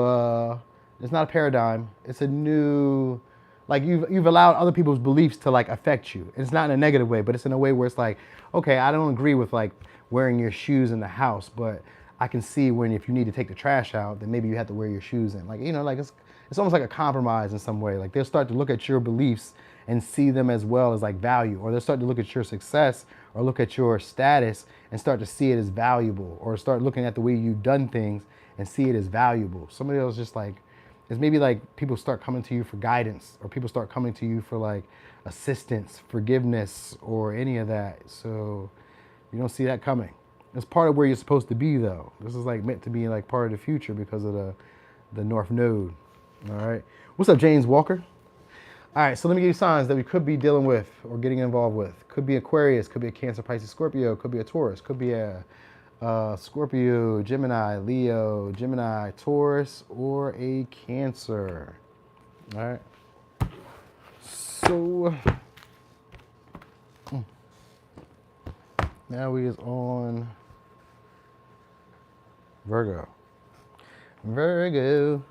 it's not a paradigm. It's a new, like you've allowed other people's beliefs to like affect you. And it's not in a negative way, but it's in a way where it's like, okay, I don't agree with like wearing your shoes in the house, but I can see when if you need to take the trash out, then maybe you have to wear your shoes in. Like, you know, like it's almost like a compromise in some way. Like they'll start to look at your beliefs and see them as well as like value, or they'll start to look at your success or look at your status and start to see it as valuable, or start looking at the way you've done things and see it as valuable. Somebody else just like, it's maybe like people start coming to you for guidance, or people start coming to you for like assistance, forgiveness, or any of that. So you don't see that coming. It's part of where you're supposed to be though. This is like meant to be like part of the future because of the North Node. All right. What's up, James Walker? All right, so let me give you signs that we could be dealing with or getting involved with. Could be Aquarius, could be a Cancer, Pisces, Scorpio, could be a Taurus, could be a Scorpio, Gemini, Leo, Gemini, Taurus, or a Cancer. All right. So now we is on Virgo. Virgo.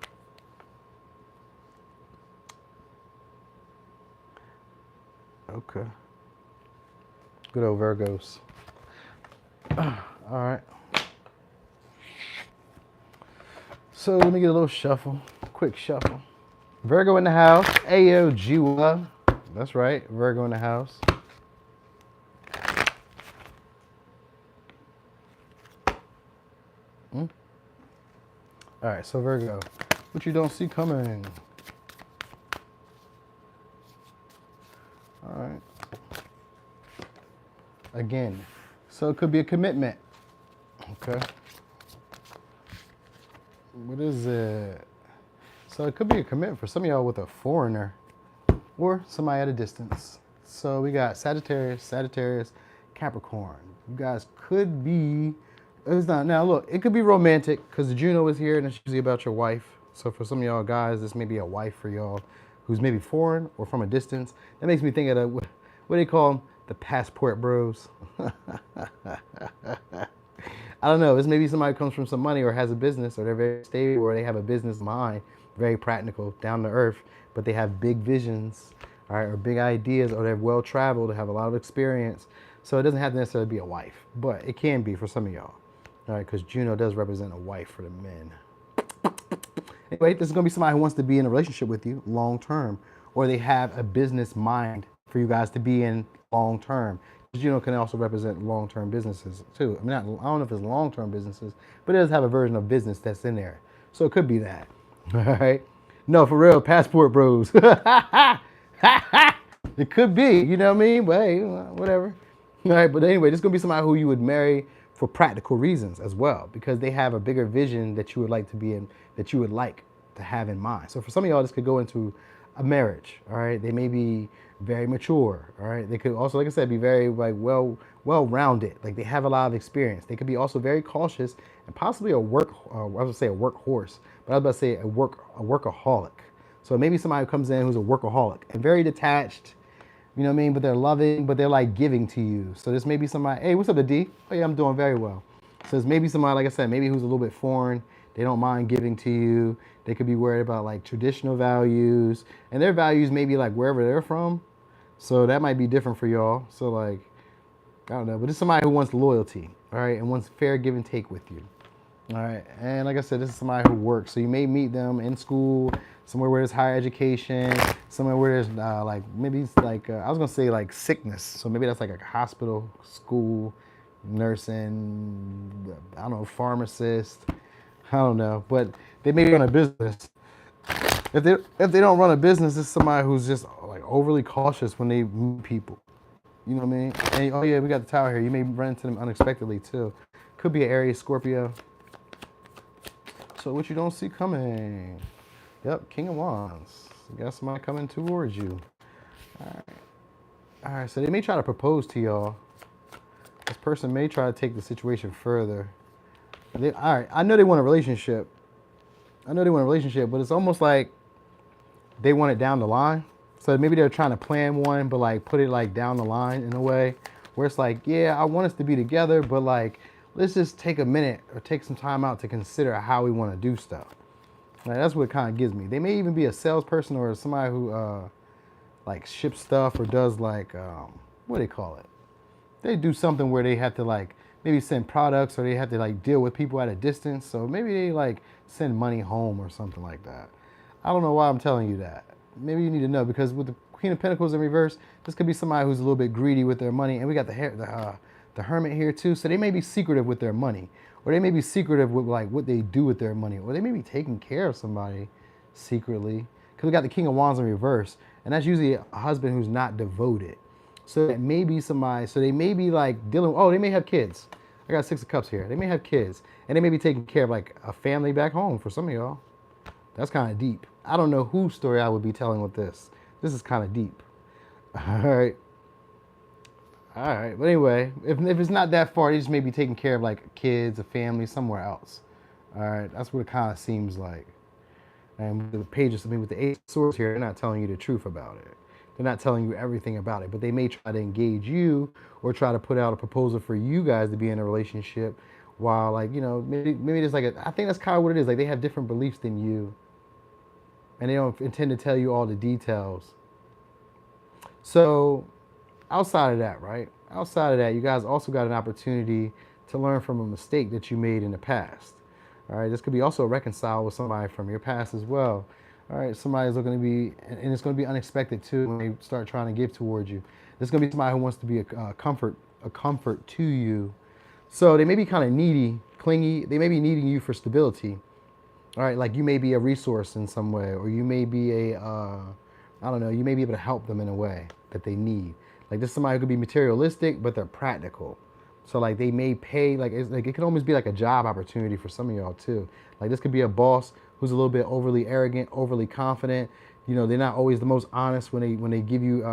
Okay. Good old Virgos. All right. So let me get a little shuffle, quick shuffle. Virgo in the house. Ayo, Jiwa. That's right, Virgo in the house. All right, so Virgo, what you don't see coming. All right. Again, so it could be a commitment. Okay. What is it? So it could be a commitment for some of y'all with a foreigner or somebody at a distance. So we got Sagittarius, Capricorn. You guys could be, it's not, now look, it could be romantic because Juno is here and it's usually about your wife. So for some of y'all guys, this may be a wife for y'all who's maybe foreign or from a distance. That makes me think of what do they call them? The passport bros. I don't know. It's maybe somebody comes from some money or has a business, or they're very stable, or they have a business mind, very practical, down to earth, but they have big visions, all right, or big ideas, or they're well traveled, have a lot of experience. So it doesn't have to necessarily be a wife, but it can be for some of y'all, all right, because Juno does represent a wife for the men. Anyway, this is going to be somebody who wants to be in a relationship with you long term, or they have a business mind for you guys to be in long term. Juno can also represent long-term businesses too. I mean, I don't know if it's long-term businesses, but it does have a version of business that's in there. So it could be that. All right. No, for real, passport bros. It could be, you know what I mean? But hey, whatever. All right. But anyway, this is going to be somebody who you would marry for practical reasons as well, because they have a bigger vision that you would like to be in, that you would like to have in mind. So for some of y'all, this could go into a marriage. All right. They may be very mature. All right. They could also, like I said, be very like well-rounded. Like they have a lot of experience. They could be also very cautious and possibly I was gonna say a workhorse, but I was about to say a workaholic. So maybe somebody who comes in who's a workaholic and very detached, you know what I mean? But they're loving, but they're like giving to you. So this may be somebody, hey, what's up, the D? Oh yeah, I'm doing very well. So it's maybe somebody, like I said, maybe who's a little bit foreign. They don't mind giving to you. They could be worried about like traditional values, and their values may be like wherever they're from. So that might be different for y'all. So like, I don't know, but it's somebody who wants loyalty, all right, and wants fair give and take with you. All right, and like I said, this is somebody who works. So you may meet them in school, somewhere where there's higher education, somewhere where there's like maybe it's like I was gonna say like sickness. So maybe that's like a hospital, school, nursing, I don't know, pharmacist. I don't know, but they may run a business. If they don't run a business, it's somebody who's just like overly cautious when they meet people. You know what I mean? And oh yeah, we got the tower here. You may run into them unexpectedly too. Could be an Aries, Scorpio. So what you don't see coming. Yep, King of Wands. You got somebody coming towards you. All right, so they may try to propose to y'all. This person may try to take the situation further. All right, I know they want a relationship. But it's almost like they want it down the line. So maybe they're trying to plan one, but like put it like down the line in a way where it's like, yeah, I want us to be together, but like, let's just take a minute or take some time out to consider how we want to do stuff. Like, that's what it kind of gives me. They may even be a salesperson or somebody who like ships stuff or does like, what do they call it? They do something where they have to like maybe send products or they have to like deal with people at a distance. So maybe they like send money home or something like that. I don't know why I'm telling you that. Maybe you need to know because with the Queen of Pentacles in reverse, this could be somebody who's a little bit greedy with their money. And we got the Hermit here too. So they may be secretive with their money, or they may be secretive with like what they do with their money, or they may be taking care of somebody secretly. Because we got the King of Wands in reverse, and that's usually a husband who's not devoted. So it may be somebody, so they may be like dealing, oh, they may have kids. I got 6 of Cups here. They may have kids, and they may be taking care of like a family back home for some of y'all. That's kind of deep. I don't know whose story I would be telling with this. This is kind of deep. All right. But anyway, if it's not that far, they just may be taking care of like kids, a family, somewhere else. All right. That's what it kind of seems like. And with the pages, I mean, with the 8 of Swords here, they're not telling you the truth about it. They're not telling you everything about it, but they may try to engage you or try to put out a proposal for you guys to be in a relationship while like, you know, maybe there's like I think that's kind of what it is. Like they have different beliefs than you and they don't intend to tell you all the details. So outside of that, right? Outside of that, you guys also got an opportunity to learn from a mistake that you made in the past. All right, this could be also reconciled with somebody from your past as well. All right, somebody's looking to be, and it's going to be unexpected too when they start trying to give towards you. There's going to be somebody who wants to be a comfort to you. So they may be kind of needy, clingy. They may be needing you for stability. All right, like you may be a resource in some way, or you may be I don't know, you may be able to help them in a way that they need. Like this is somebody who could be materialistic, but they're practical. So like they may pay, like it could almost be like a job opportunity for some of y'all too. Like this could be a boss who's a little bit overly arrogant, overly confident. You know, they're not always the most honest when they give you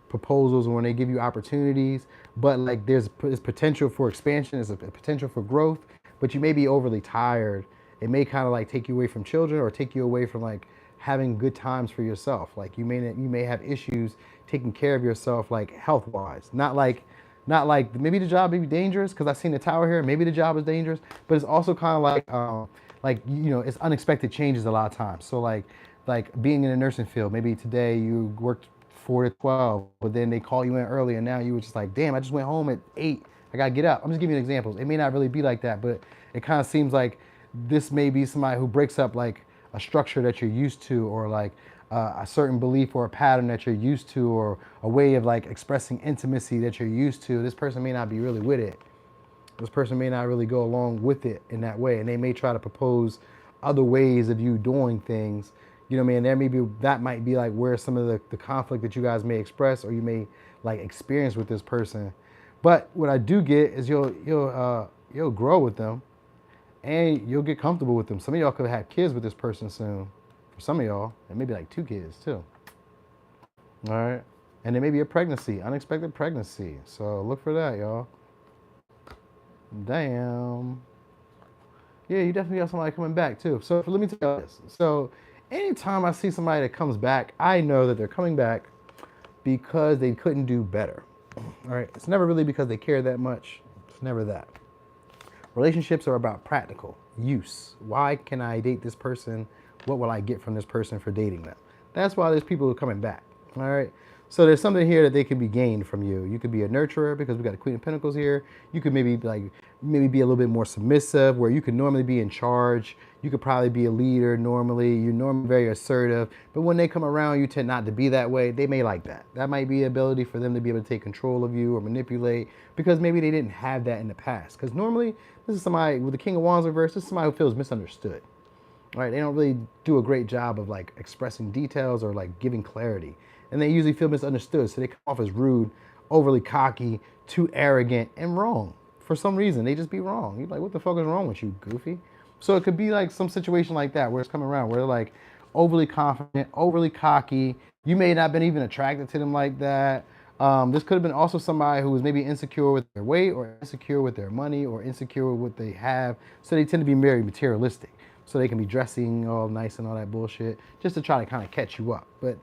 proposals or when they give you opportunities. But like there's potential for expansion, there's a potential for growth, but you may be overly tired. It may kind of like take you away from children or take you away from like having good times for yourself. Like you may have issues taking care of yourself, like health wise. Not like maybe the job may be dangerous because I've seen the tower here. Maybe the job is dangerous, but it's also kind of like you know, it's unexpected changes a lot of times. So like being in the nursing field, maybe today you worked 4 to 12, but then they call you in early, and now you were just like, damn, I just went home at 8. I gotta get up. I'm just giving you examples. It may not really be like that, but it kind of seems like this may be somebody who breaks up like a structure that you're used to, or like a certain belief or a pattern that you're used to, or a way of like expressing intimacy that you're used to. This person may not be really with it. This person may not really go along with it in that way, and they may try to propose other ways of you doing things. You know what I mean? That might be like where some of the conflict that you guys may express or you may like experience with this person. But what I do get is you'll grow with them and you'll get comfortable with them. Some of y'all could have kids with this person soon. For some of y'all, and maybe like 2 kids too. All right. And there may be a pregnancy, unexpected pregnancy. So look for that, y'all. Damn. Yeah, you definitely got somebody coming back too. So let me tell you this. So anytime I see somebody that comes back, I know that they're coming back because they couldn't do better. All right. It's never really because they care that much. It's never that. Relationships are about practical use. Why can I date this person? What will I get from this person for dating them? That's why there's people who are coming back. All right. So there's something here that they could be gained from you. You could be a nurturer because we got the Queen of Pentacles here. You could maybe be a little bit more submissive where you could normally be in charge. You could probably be a leader normally. You're normally very assertive. But when they come around, you tend not to be that way. They may like that. That might be an ability for them to be able to take control of you or manipulate because maybe they didn't have that in the past. Because normally, this is somebody with the King of Wands reverse. This is somebody who feels misunderstood. Right? They don't really do a great job of like expressing details or like giving clarity. And they usually feel misunderstood. So they come off as rude, overly cocky, too arrogant, and wrong. For some reason, they just be wrong. You're like, what the fuck is wrong with you, goofy? So it could be like some situation like that where it's coming around, where they're like overly confident, overly cocky. You may not have been even attracted to them like that. This could have been also somebody who was maybe insecure with their weight or insecure with their money or insecure with what they have. So they tend to be very materialistic. So they can be dressing all nice and all that bullshit just to try to kind of catch you up. But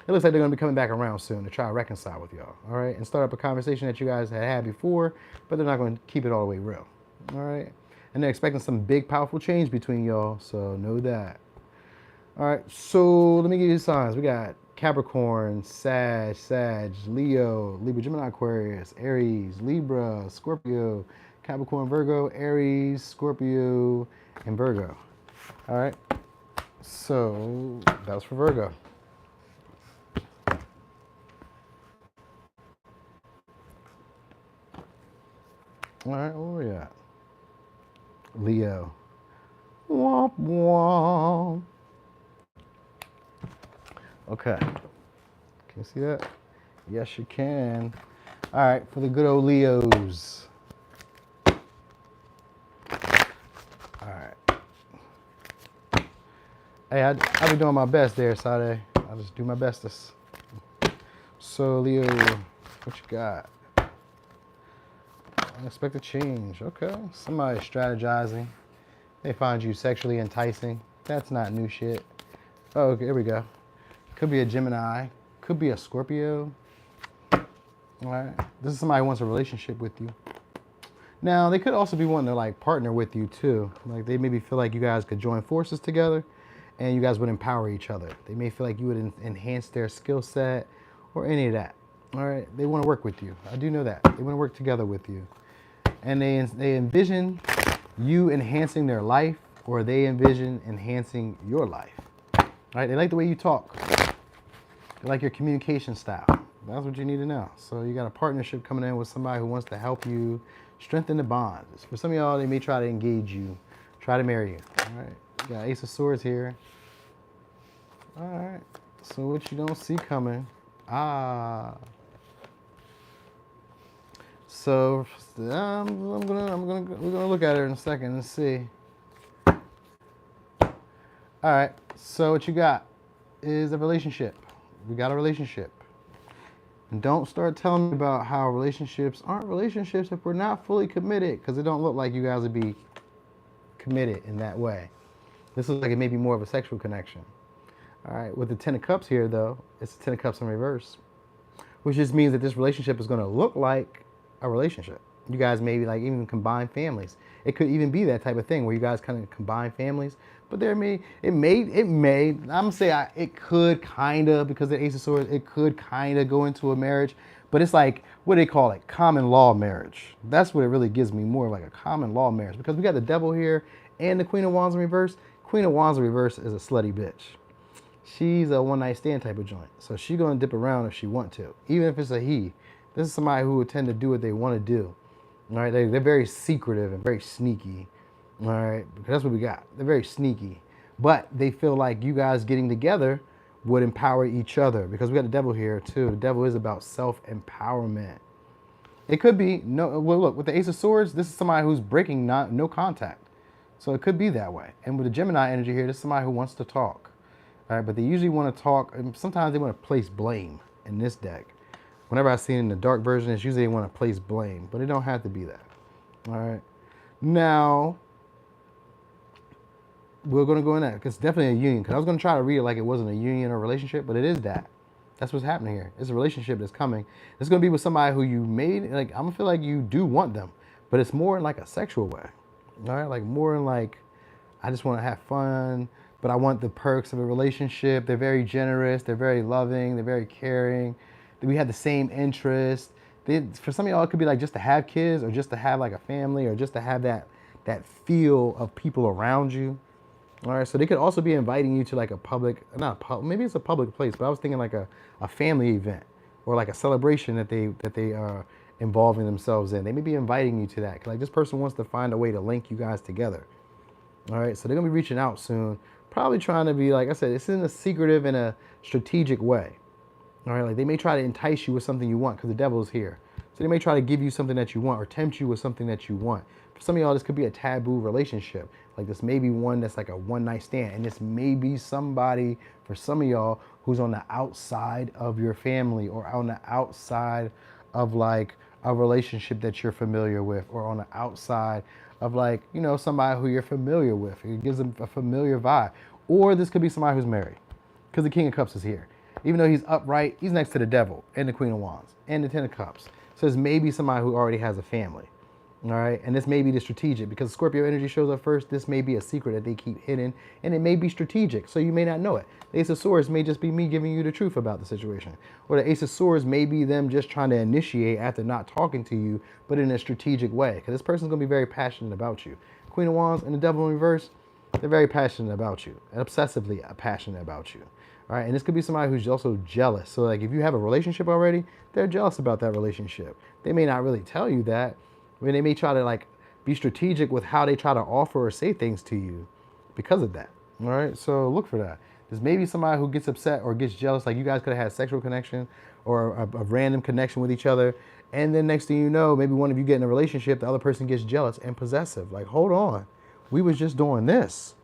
it looks like they're going to be coming back around soon to try to reconcile with y'all, all right? And start up a conversation that you guys had before, but they're not going to keep it all the way real, all right? And they're expecting some big, powerful change between y'all, so know that. All right, so let me give you the signs. We got Capricorn, Sag, Leo, Libra, Gemini, Aquarius, Aries, Libra, Scorpio, Capricorn, Virgo, Aries, Scorpio, and Virgo. All right, so that was for Virgo. All right, where we at? Leo. Womp womp. Okay. Can you see that? Yes, you can. All right, for the good old Leos. All right. Hey, I be doing my best there, Sade. I just do my bestest. So, Leo, what you got? Unexpected change. Okay. Somebody strategizing. They find you sexually enticing. That's not new shit. Oh, okay, here we go. Could be a Gemini. Could be a Scorpio. All right. This is somebody who wants a relationship with you. Now, they could also be wanting to like partner with you too. Like they maybe feel like you guys could join forces together and you guys would empower each other. They may feel like you would enhance their skill set or any of that. All right. They want to work with you. I do know that. They want to work together with you. And they envision you enhancing their life or they envision enhancing your life. All right. They like the way you talk. They like your communication style. That's what you need to know. So you got a partnership coming in with somebody who wants to help you strengthen the bonds. For some of y'all, they may try to engage you, try to marry you. All right. You got Ace of Swords here. All right. So what you don't see coming. So we're gonna look at it in a second and see. All right. So what you got is a relationship. We got a relationship. And don't start telling me about how relationships aren't relationships if we're not fully committed, because it don't look like you guys would be committed in that way. This looks like it may be more of a sexual connection. All right. With the Ten of Cups here, though, it's the Ten of Cups in reverse, which just means that this relationship is going to look like a relationship. You guys maybe like even combine families. It could even be that type of thing where you guys kind of combine families. But it may, I'm gonna say it could kind of, because the Ace of Swords, it could kind of go into a marriage. But it's like, what do they call it? Common law marriage. That's what it really gives me, more like a common law marriage. Because we got the Devil here and the Queen of Wands in reverse. Queen of Wands in reverse is a slutty bitch. She's a one-night stand type of joint. So she's gonna dip around if she want to, even if it's a he. This is somebody who would tend to do what they want to do. All right, they're very secretive and very sneaky. All right, because that's what we got. They're very sneaky, but they feel like you guys getting together would empower each other, because we got the Devil here too. The Devil is about self-empowerment. It could be no. Well, look, with the Ace of Swords, this is somebody who's breaking no contact, so it could be that way. And with the Gemini energy here, this is somebody who wants to talk. All right, but they usually want to talk, and sometimes they want to place blame in this deck. Whenever I see it in the dark version, it's usually they want to place blame, but it don't have to be that. All right. Now, we're going to go in that, because it's definitely a union. Because I was going to try to read it like it wasn't a union or relationship, but it is that. That's what's happening here. It's a relationship that's coming. It's going to be with somebody who you made, like, I'm going to feel like you do want them, but it's more in like a sexual way. All right. Like more in like, I just want to have fun, but I want the perks of a relationship. They're very generous. They're very loving. They're very caring. we have the same interests. For some of y'all, it could be like just to have kids, or just to have like a family, or just to have that feel of people around you. All right, so they could also be inviting you to like a public, not public, maybe it's a public place, but I was thinking like a family event or like a celebration that they are involving themselves in. They may be inviting you to that. Like this person wants to find a way to link you guys together. All right, so they're gonna be reaching out soon, probably trying to be, like I said, it's in a secretive and a strategic way. All right, like they may try to entice you with something you want because the devil is here. So they may try to give you something that you want or tempt you with something that you want. For some of y'all, this could be a taboo relationship. Like this may be one that's like a one night stand. And this may be somebody, for some of y'all, who's on the outside of your family or on the outside of like a relationship that you're familiar with, or on the outside of like, you know, somebody who you're familiar with. It gives them a familiar vibe. Or this could be somebody who's married because the King of Cups is here. Even though he's upright, he's next to the devil and the Queen of Wands and the Ten of Cups. So it's maybe somebody who already has a family. All right. And this may be the strategic, because Scorpio energy shows up first. This may be a secret that they keep hidden, and it may be strategic. So you may not know it. The Ace of Swords may just be me giving you the truth about the situation. Or the Ace of Swords may be them just trying to initiate after not talking to you, but in a strategic way. Because this person's going to be very passionate about you. Queen of Wands and the Devil in reverse, they're very passionate about you, and obsessively passionate about you. All right, and this could be somebody who's also jealous. So like if you have a relationship already, they're jealous about that relationship. They may not really tell you that. I mean, they may try to like be strategic with how they try to offer or say things to you because of that. All right, so look for that. There's maybe somebody who gets upset or gets jealous. Like you guys could have had sexual connection or a random connection with each other. And then next thing you know, maybe one of you get in a relationship, the other person gets jealous and possessive. Like, hold on, we was just doing this.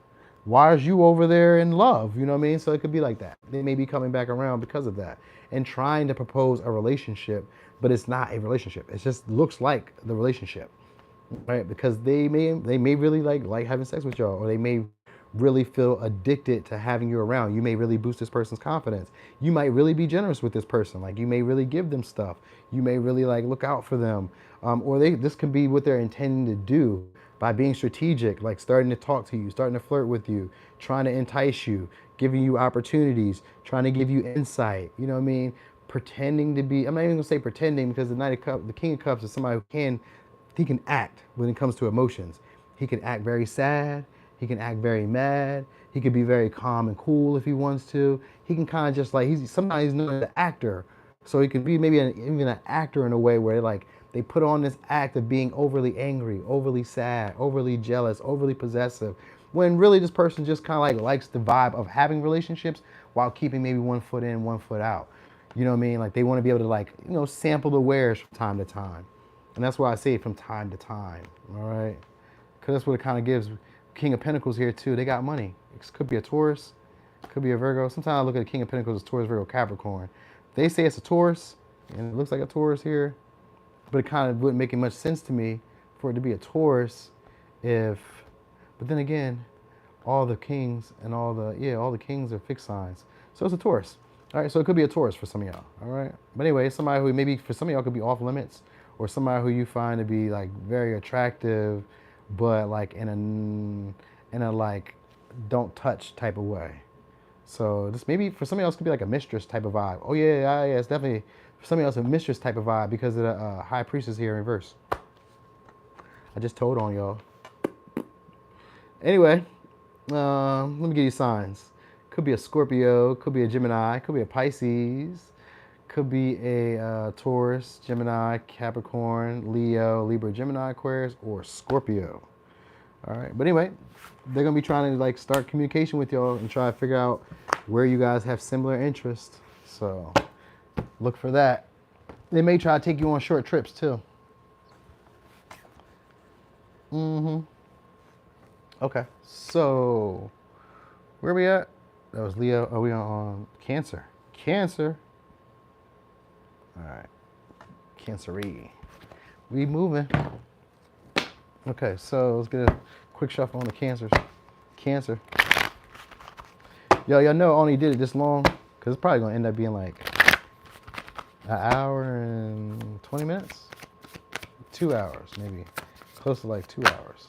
Why is you over there in love? You know what I mean? So it could be like that. They may be coming back around because of that and trying to propose a relationship, but it's not a relationship. It just looks like the relationship, right? Because they may really like having sex with y'all, or they may really feel addicted to having you around. You may really boost this person's confidence. You might really be generous with this person. Like you may really give them stuff. You may really like look out for them. Or this can be what they're intending to do by being strategic, like starting to talk to you, starting to flirt with you, trying to entice you, giving you opportunities, trying to give you insight. You know what I mean? Pretending to be, I'm not even gonna say pretending, because the Knight of Cups, the King of Cups is somebody who he can act when it comes to emotions. He can act very sad. He can act very mad. He could be very calm and cool if he wants to. He can kind of just like, sometimes he's known as an actor. So he could be maybe even an actor in a way where like they put on this act of being overly angry, overly sad, overly jealous, overly possessive, when really this person just kind of like likes the vibe of having relationships while keeping maybe one foot in, one foot out. You know what I mean? Like they want to be able to like, you know, sample the wares from time to time. And that's why I say from time to time, all right? Because that's what it kind of gives. King of Pentacles here too, they got money. It could be a Taurus, could be a Virgo. Sometimes I look at the King of Pentacles as Taurus, Virgo, Capricorn. They say it's a Taurus, and it looks like a Taurus here, but it kind of wouldn't make much sense to me for it to be a Taurus if, but then again, all the kings and all the kings are fixed signs. So it's a Taurus. All right, so it could be a Taurus for some of y'all, all right? But anyway, somebody who maybe for some of y'all could be off limits, or somebody who you find to be like very attractive, but like in a like don't touch type of way. So this maybe for somebody else could be like a mistress type of vibe. Oh yeah, it's definitely for somebody else a mistress type of vibe because of the High Priestess here in reverse. I just told on y'all. Anyway, let me give you signs. Could be a Scorpio, could be a Gemini, could be a Pisces, could be a Taurus, Gemini, Capricorn, Leo, Libra, Gemini, Aquarius, or Scorpio. All right, but anyway, they're gonna be trying to like start communication with y'all and try to figure out where you guys have similar interests. So look for that. They may try to take you on short trips too. Okay, so where we at? That was Leo. Are we on Cancer? Cancer. All right, Cancer-y. We moving. Okay, so let's get a quick shuffle on the Cancers. Cancer. Y'all know I only did it this long because it's probably gonna end up being like an hour and 20 minutes, 2 hours maybe, close to like 2 hours.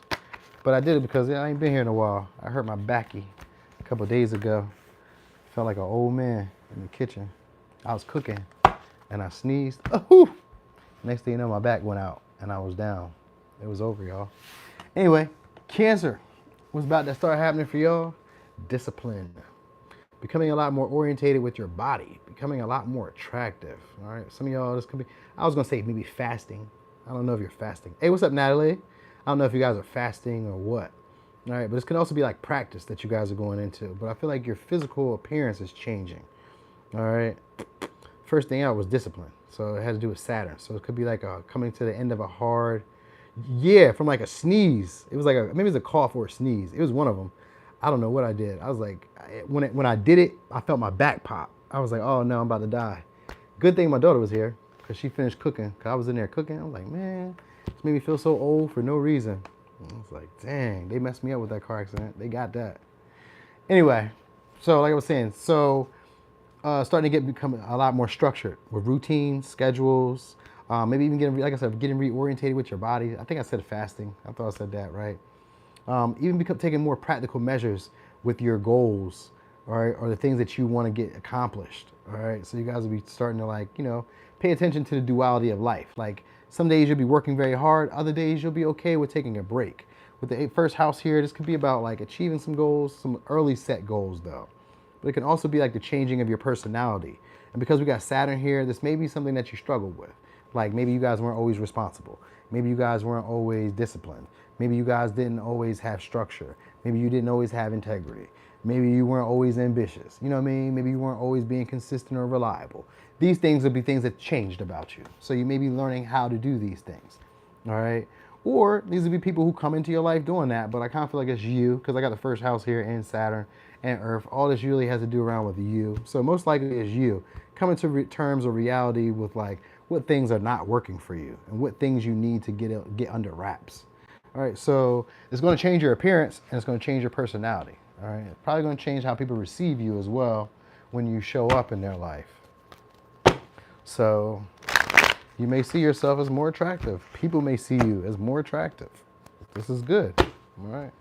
But I did it because I ain't been here in a while. I hurt my backy a couple days ago. Felt like an old man in the kitchen. I was cooking and I sneezed. Oh, next thing you know, my back went out and I was down. It was over, y'all. Anyway, Cancer. What's about to start happening for y'all? Discipline. Becoming a lot more orientated with your body. Becoming a lot more attractive. All right. Some of y'all, this could be, I was going to say maybe fasting. I don't know if you're fasting. Hey, what's up, Natalie? I don't know if you guys are fasting or what. All right. But this can also be like practice that you guys are going into. But I feel like your physical appearance is changing. All right. First thing out was discipline. So it had to do with Saturn. So it could be like coming to the end of a hard, from like a sneeze. It was like maybe it was a cough or a sneeze. It was one of them. I don't know what I did. I was like, when I did it, I felt my back pop. I was like, oh no, I'm about to die. Good thing my daughter was here because she finished cooking. Because I was in there cooking. I was like, man, this made me feel so old for no reason. I was like, dang, they messed me up with that car accident. They got that. Anyway, so like I was saying, starting to become a lot more structured with routines, schedules, maybe even getting, like I said, getting reorientated with your body. I think I said fasting. I thought I said that right. Even taking more practical measures with your goals, all right, or the things that you want to get accomplished, all right. So you guys will be starting to pay attention to the duality of life. Like some days you'll be working very hard, other days you'll be okay with taking a break. With the first house here, this could be about like achieving some goals, some early set goals though. But it can also be like the changing of your personality. And because we got Saturn here, this may be something that you struggled with. Like maybe you guys weren't always responsible. Maybe you guys weren't always disciplined. Maybe you guys didn't always have structure. Maybe you didn't always have integrity. Maybe you weren't always ambitious. You know what I mean? Maybe you weren't always being consistent or reliable. These things would be things that changed about you. So you may be learning how to do these things. All right. Or these would be people who come into your life doing that, but I kind of feel like it's you because I got the first house here in Saturn and Earth. All this really has to do around with you. So most likely it's you coming to terms of reality with like what things are not working for you and what things you need to get under wraps. All right, so it's going to change your appearance and it's going to change your personality. All right, it's probably going to change how people receive you as well when you show up in their life. So you may see yourself as more attractive. People may see you as more attractive. This is good. All right.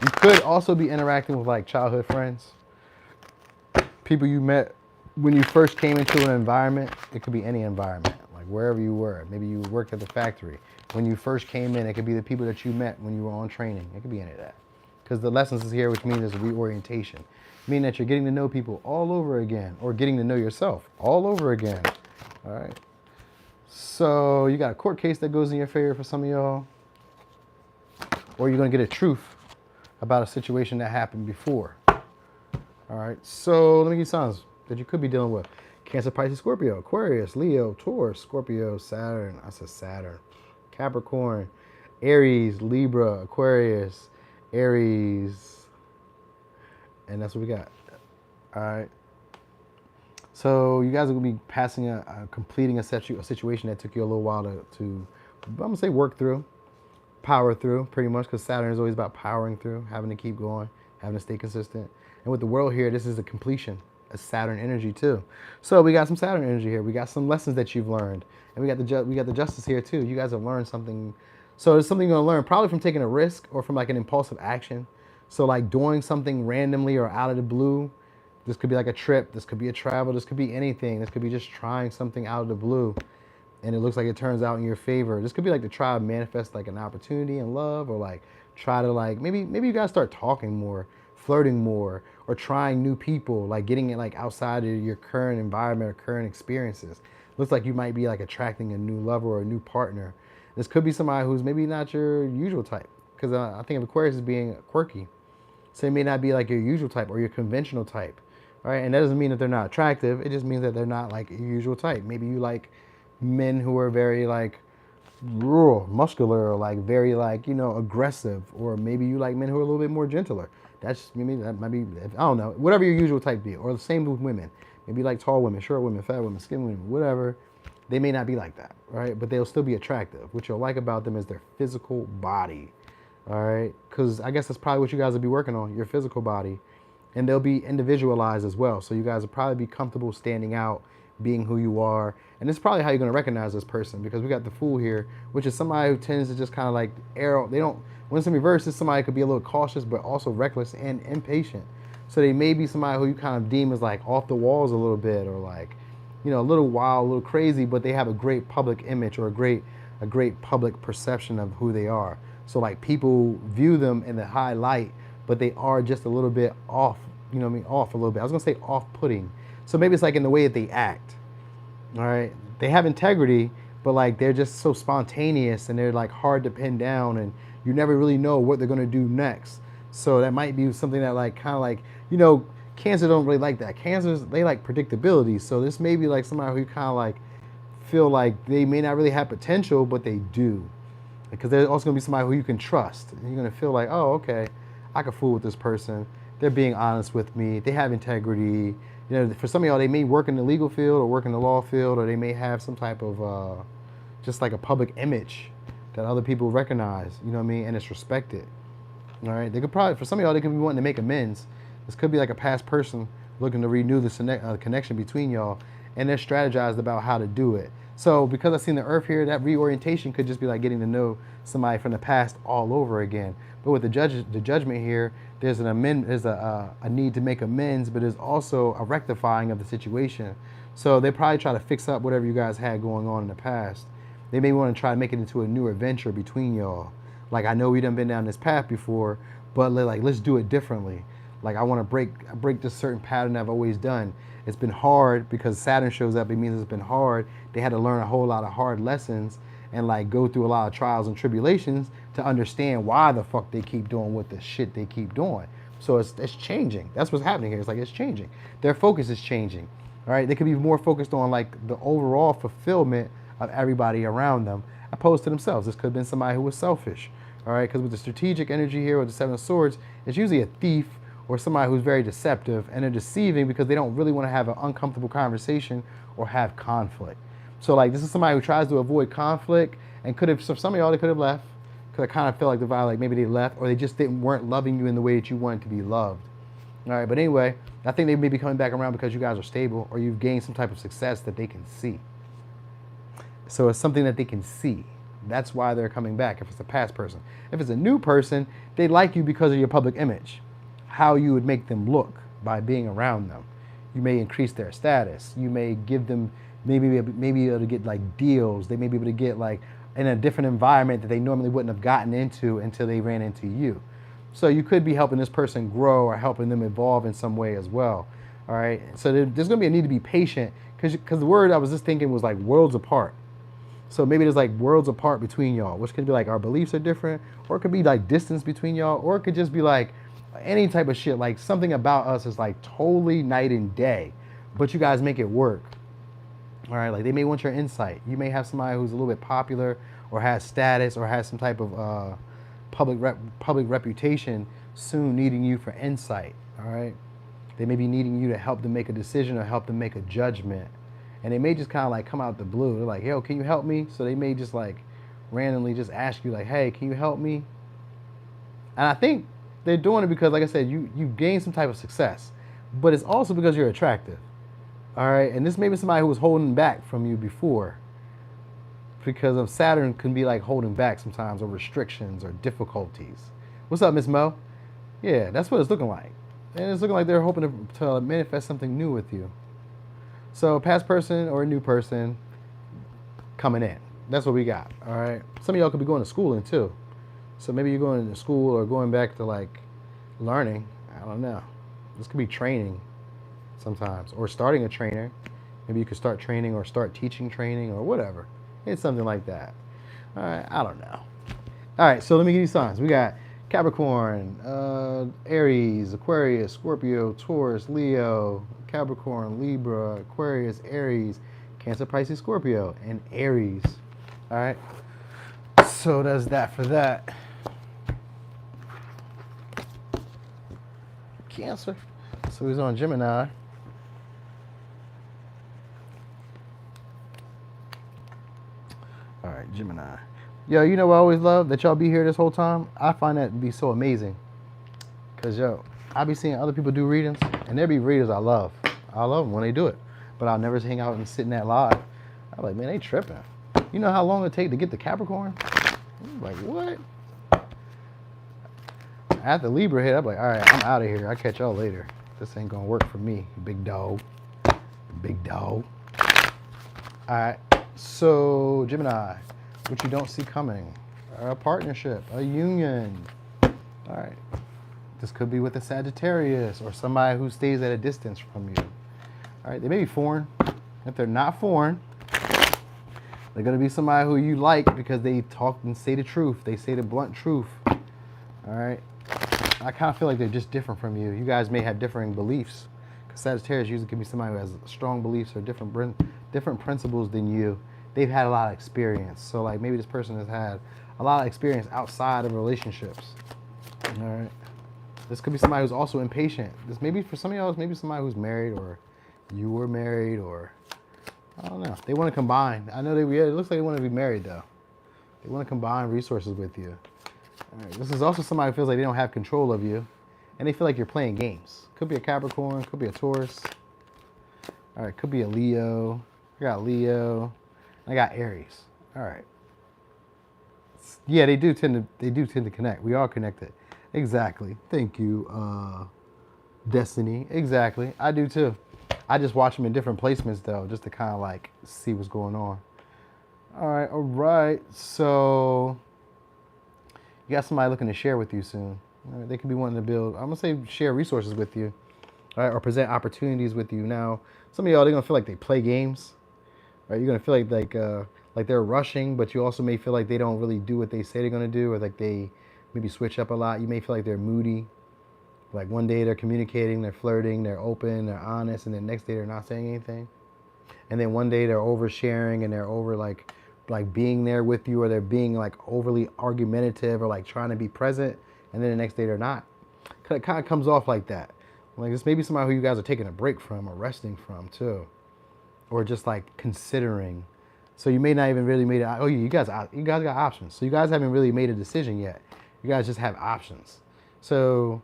You could also be interacting with like childhood friends, people you met when you first came into an environment. It could be any environment, like wherever you were. Maybe you worked at the factory. When you first came in, it could be the people that you met when you were on training. It could be any of that. Because the lessons is here, which means there's a reorientation. Meaning that you're getting to know people all over again, or getting to know yourself all over again. All right. So you got a court case that goes in your favor for some of y'all. Or you're going to get a truth about a situation that happened before. All right. So let me give you signs that you could be dealing with. Cancer, Pisces, Scorpio, Aquarius, Leo, Taurus, Scorpio, Saturn. I said Saturn. Capricorn, Aries, Libra, Aquarius, Aries. And that's what we got. All right. So you guys are going to be passing completing a situation that took you a little while to I'm going to say work through, power through pretty much, because Saturn is always about powering through, having to keep going, having to stay consistent. And with the world here, this is a completion, a Saturn energy too. So we got some Saturn energy here. We got some lessons that you've learned. And we got the Justice here too. You guys have learned something. So it's something you're going to learn probably from taking a risk or from like an impulsive action. So like doing something randomly or out of the blue. This could be like a trip. This could be a travel. This could be anything. This could be just trying something out of the blue. And it looks like it turns out in your favor. This could be like to try to manifest like an opportunity in love, or like try to like, maybe you guys start talking more, flirting more, or trying new people, like getting it like outside of your current environment or current experiences. Looks like you might be like attracting a new lover or a new partner. This could be somebody who's maybe not your usual type, because I think of Aquarius as being quirky. So it may not be like your usual type or your conventional type. All right, and that doesn't mean that they're not attractive. It just means that they're not like your usual type. Maybe you like men who are very like rural, muscular, or like very like, aggressive. Or maybe you like men who are a little bit more gentler. Maybe that might be, I don't know, whatever your usual type be. Or the same with women. Maybe you like tall women, short women, fat women, skinny women, whatever. They may not be like that, right? But they'll still be attractive. What you'll like about them is their physical body, all right? Because I guess that's probably what you guys will be working on, your physical body. And they'll be individualized as well. So you guys will probably be comfortable standing out, being who you are. And this is probably how you're going to recognize this person, because we got the Fool here, which is somebody who tends to just kind of like when it's in reverse, it's somebody who could be a little cautious, but also reckless and impatient. So they may be somebody who you kind of deem as like off the walls a little bit, or like a little wild, a little crazy, but they have a great public image or a great public perception of who they are. So like people view them in the high light, but they are just a little bit off, off a little bit. I was gonna say off-putting. So maybe it's like in the way that they act. All right, they have integrity, but like they're just so spontaneous and they're like hard to pin down, and you never really know what they're gonna do next. So that might be something that like kind of like Cancer don't really like that. Cancers, they like predictability. So this may be like somebody who kind of like feel like they may not really have potential, but they do. Because there's also gonna be somebody who you can trust. And you're gonna feel like, oh, okay, I can fool with this person. They're being honest with me. They have integrity. For some of y'all, they may work in the legal field or work in the law field, or they may have some type of just like a public image that other people recognize, and it's respected. All right, they could probably, for some of y'all, they could be wanting to make amends. This could be like a past person looking to renew the connection between y'all, and they're strategized about how to do it. So because I've seen the earth here, that reorientation could just be like getting to know somebody from the past all over again. But with the judgment here, there's a need to make amends, but there's also a rectifying of the situation. So they probably try to fix up whatever you guys had going on in the past. They may want to try to make it into a new adventure between y'all. Like, I know we done been down this path before, but let's do it differently. Like, I want to break this certain pattern I've always done. It's been hard because Saturn shows up. It means it's been hard. They had to learn a whole lot of hard lessons and like go through a lot of trials and tribulations to understand why the fuck they keep doing what the shit they keep doing. So it's changing. That's what's happening here. It's like it's changing. Their focus is changing. All right, they could be more focused on like the overall fulfillment of everybody around them, opposed to themselves. This could have been somebody who was selfish. All right, because with the strategic energy here with the Seven of Swords, it's usually a thief or somebody who's very deceptive, and they're deceiving because they don't really want to have an uncomfortable conversation or have conflict. So like this is somebody who tries to avoid conflict and could have, so some of y'all, they could have left, because I kind of feel like the vibe, like maybe they left or they just weren't loving you in the way that you wanted to be loved. All right, but anyway, I think they may be coming back around because you guys are stable or you've gained some type of success that they can see. So it's something that they can see. That's why they're coming back if it's a past person. If it's a new person, they like you because of your public image, how you would make them look by being around them. You may increase their status. You may give them, maybe able to get like deals. They may be able to get like in a different environment that they normally wouldn't have gotten into until they ran into you. So you could be helping this person grow or helping them evolve in some way as well. All right. So there's going to be a need to be patient because the word I was just thinking was like worlds apart. So maybe there's like worlds apart between y'all, which could be like our beliefs are different, or it could be like distance between y'all, or it could just be like any type of shit, like something about us is like totally night and day, but you guys make it work. All right, like they may want your insight. You may have somebody who's a little bit popular or has status or has some type of public reputation soon needing you for insight. All right, they may be needing you to help them make a decision or help them make a judgment. And they may just kind of like come out the blue. They're like, yo, can you help me? So they may just like randomly just ask you like, hey, can you help me? And I think they're doing it because, like I said, you gained some type of success, but it's also because you're attractive. All right. And this may be somebody who was holding back from you before, because of Saturn can be like holding back sometimes, or restrictions or difficulties. What's up, Miss Mo? Yeah, that's what it's looking like. And it's looking like they're hoping to manifest something new with you. So a past person or a new person coming in. That's what we got, all right? Some of y'all could be going to schooling too. So maybe you're going to school or going back to like learning. I don't know. This could be training sometimes, or starting a trainer. Maybe you could start training or start teaching training or whatever. It's something like that. All right, I don't know. All right, so let me give you signs. We got Capricorn, Aries, Aquarius, Scorpio, Taurus, Leo, Capricorn, Libra, Aquarius, Aries, Cancer, Pisces, Scorpio, and Aries. All right. So that's that for that. Cancer. So he's on Gemini. All right, Gemini. Yo, you know what I always love? That y'all be here this whole time. I find that to be so amazing. Because, yo, I be seeing other people do readings, and there be readers I love. I love them when they do it. But I'll never hang out and sit in that live. I'm like, man, they tripping. You know how long it take to get to Capricorn? I'm like, what? After Libra hit, I'm like, all right, I'm out of here. I'll catch y'all later. This ain't gonna work for me, big dog. Big dog. All right. So Gemini, what you don't see coming, a partnership, a union. All right. This could be with a Sagittarius or somebody who stays at a distance from you. All right. They may be foreign. If they're not foreign, they're going to be somebody who you like because they talk and say the truth. They say the blunt truth. All right. I kind of feel like they're just different from you. You guys may have differing beliefs. Because Sagittarius usually can be somebody who has strong beliefs or different principles than you. They've had a lot of experience. So like maybe this person has had a lot of experience outside of relationships. All right. This could be somebody who's also impatient. This maybe for some of y'all, maybe somebody who's married or you were married or I don't know. They want to combine. I know it looks like they want to be married though. They want to combine resources with you. All right. This is also somebody who feels like they don't have control of you and they feel like you're playing games. Could be a Capricorn, could be a Taurus. All right, could be a Leo. I got Leo. I got Aries. All right. Yeah, they do tend to connect. We are connected. Exactly. Thank you, Destiny. Exactly. I do too. I just watch them in different placements though, just to kind of like see what's going on. All right, all right. So you got somebody looking to share with you soon. All right, they could be wanting to build, I'm gonna say share resources with you, all right, or present opportunities with you. Now, some of y'all, they're gonna feel like they play games, right? You're gonna feel like they're rushing, but you also may feel like they don't really do what they say they're gonna do, or like they maybe switch up a lot. You may feel like they're moody. Like one day they're communicating, they're flirting, they're open, they're honest, and then next day they're not saying anything. And then one day they're oversharing and they're over like being there with you, or they're being like overly argumentative or like trying to be present, and then the next day they're not. It kind of comes off like that. Like this may be somebody who you guys are taking a break from or resting from too, or just like considering. So you may not even really made it. Oh, you guys got options. So you guys haven't really made a decision yet. You guys just have options. So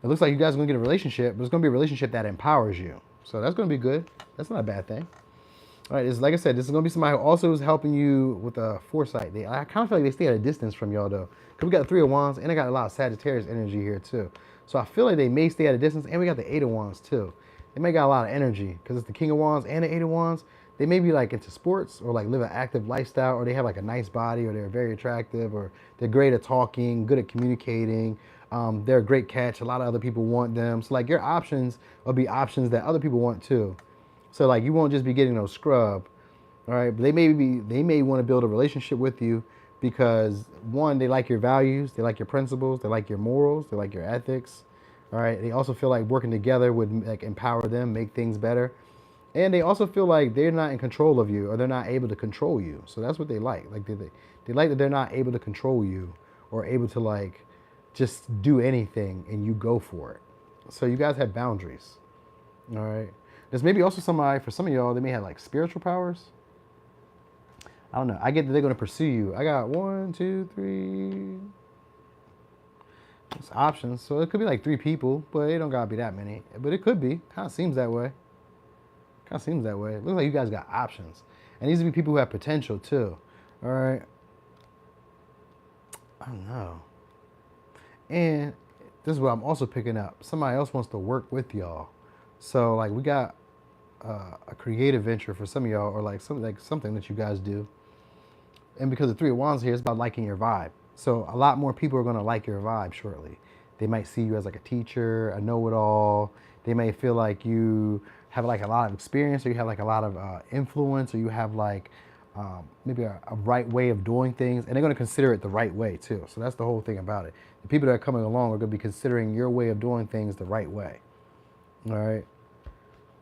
it looks like you guys are gonna get a relationship, but it's gonna be a relationship that empowers you. So that's gonna be good. That's not a bad thing. All right, like I said, this is gonna be somebody who also is helping you with foresight. I kind of feel like they stay at a distance from y'all though, because we got the Three of Wands and I got a lot of Sagittarius energy here too. So I feel like they may stay at a distance, and we got the Eight of Wands too. They may got a lot of energy because it's the King of Wands and the Eight of Wands. They may be like into sports or like live an active lifestyle, or they have like a nice body, or they're very attractive, or they're great at talking, good at communicating. They're a great catch. A lot of other people want them. So like your options will be options that other people want too. So like you won't just be getting no scrub, all right? But they may want to build a relationship with you because one, they like your values, they like your principles, they like your morals, they like your ethics, all right? They also feel like working together would like empower them, make things better, and they also feel like they're not in control of you, or they're not able to control you. So that's what they like. Like they like that they're not able to control you or able to like just do anything and you go for it. So you guys have boundaries, all right? There's maybe also somebody, for some of y'all, they may have like spiritual powers. I don't know. I get that they're going to pursue you. I got 1, 2, 3. It's options. So it could be like 3 people, but it don't got to be that many. But it could be. Kind of seems that way. Kind of seems that way. It looks like you guys got options. And these would be people who have potential too. All right. I don't know. And this is what I'm also picking up. Somebody else wants to work with y'all. So like we got a creative venture for some of y'all, or like something that you guys do. And because the Three of Wands here is about liking your vibe. So a lot more people are going to like your vibe shortly. They might see you as like a teacher, a know-it-all. They may feel like you have like a lot of experience, or you have like a lot of influence, or you have like maybe a right way of doing things, and they're going to consider it the right way too. So that's the whole thing about it. The people that are coming along are going to be considering your way of doing things the right way. All right.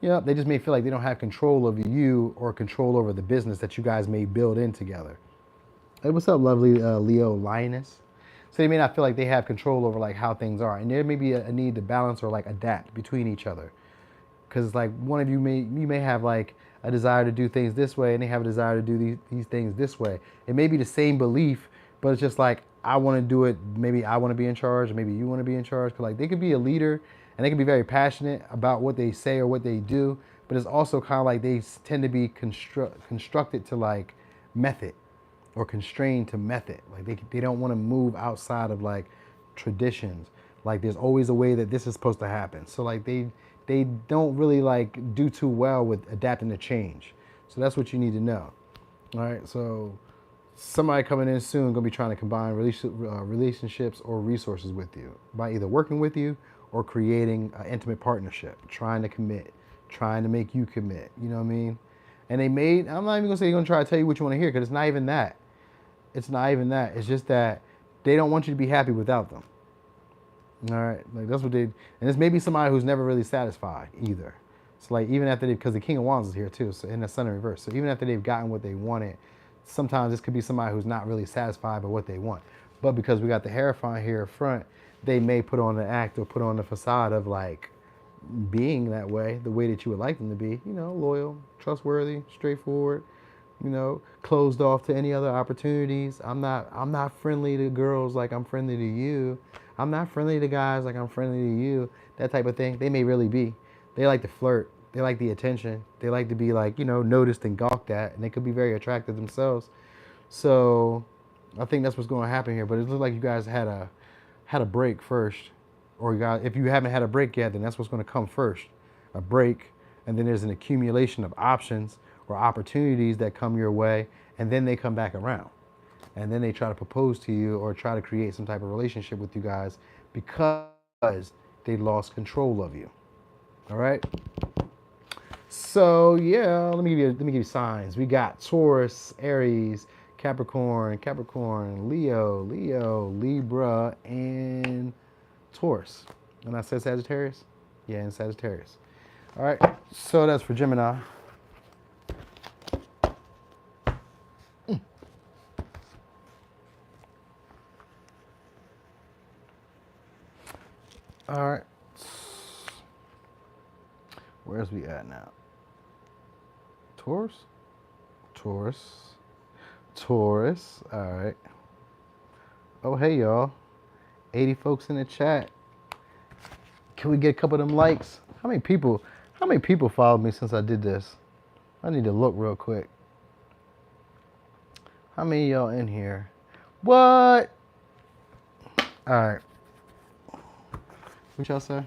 Yeah, they just may feel like they don't have control over you or control over the business that you guys may build in together. Hey, what's up, lovely Leo Lioness? So they may not feel like they have control over like how things are, and there may be a need to balance or like adapt between each other. Because like one of you may have like a desire to do things this way, and they have a desire to do these things this way. It may be the same belief, but it's just like I want to do it. Maybe I want to be in charge, or maybe you want to be in charge. Cause like they could be a leader, and they can be very passionate about what they say or what they do, but it's also kind of like they tend to be constructed to like method, or constrained to method. Like they don't want to move outside of like traditions. Like there's always a way that this is supposed to happen. So like they don't really like do too well with adapting to change. So that's what you need to know. All right, so somebody coming in soon going to be trying to combine relationships or resources with you by either working with you or creating an intimate partnership, trying to commit, trying to make you commit. You know what I mean? And I'm not even going to say they're going to try to tell you what you want to hear, because it's not even that. It's not even that. It's just that they don't want you to be happy without them. All right, like that's what they, and it's maybe somebody who's never really satisfied either. So like even after because the King of Wands is here too, so in the Sun in reverse. So even after they've gotten what they wanted, sometimes this could be somebody who's not really satisfied by what they want. But because we got the Hierophant here up front, they may put on the act or put on the facade of like being that way, the way that you would like them to be. You know, loyal, trustworthy, straightforward. You know, closed off to any other opportunities. I'm not friendly to girls like I'm friendly to you. I'm not friendly to guys like I'm friendly to you. That type of thing. They may really be. They like to flirt. They like the attention. They like to be like, you know, noticed and gawked at, and they could be very attractive themselves. So I think that's what's going to happen here. But it looks like you guys had a break first, or you guys, if you haven't had a break yet, then that's what's going to come first, a break, and then there's an accumulation of options or opportunities that come your way, and then they come back around. And then they try to propose to you or try to create some type of relationship with you guys because they lost control of you. All right? So, yeah, let me give you signs. We got Taurus, Aries, Capricorn, Leo, Libra, and Taurus. And I said Sagittarius? Yeah, and Sagittarius. All right, so that's for Gemini. All right. Where's we at now? Taurus? Taurus. All right. Oh, hey, y'all. 80 folks in the chat. Can we get a couple of them likes? How many people followed me since I did this? I need to look real quick. How many of y'all in here? What? All right. What y'all say?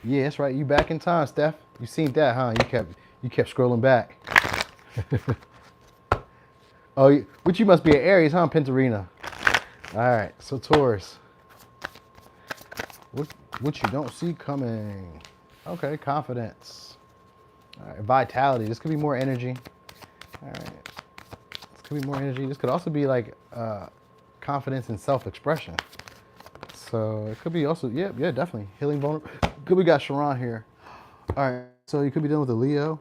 Yeah, that's right. You back in time, Steph. You seen that, huh? You kept scrolling back. Oh, but you must be an Aries, huh, Pentarina? All right. So Taurus. What you don't see coming? Okay, confidence. All right, vitality. This could be more energy. All right. This could be more energy. This could also be like confidence and self-expression. So it could be also, yeah, definitely. Healing vulnerable. Good, we got Sharon here. All right, so you could be dealing with a Leo.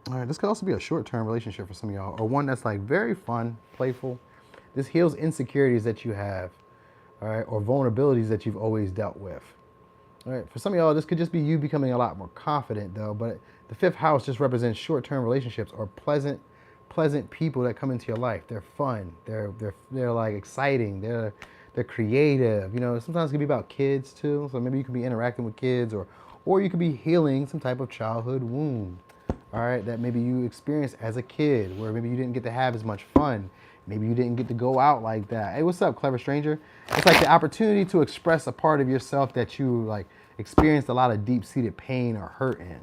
All right, this could also be a short-term relationship for some of y'all, or one that's like very fun, playful. This heals insecurities that you have, all right, or vulnerabilities that you've always dealt with. All right, for some of y'all, this could just be you becoming a lot more confident though, but the fifth house just represents short-term relationships or pleasant people that come into your life. They're fun, they're like exciting, they're creative. You know, sometimes it can be about kids too. So maybe you could be interacting with kids, or you could be healing some type of childhood wound. All right, that maybe you experienced as a kid, where maybe you didn't get to have as much fun. Maybe you didn't get to go out like that. Hey, what's up, clever stranger? It's like the opportunity to express a part of yourself that you like experienced a lot of deep-seated pain or hurt in.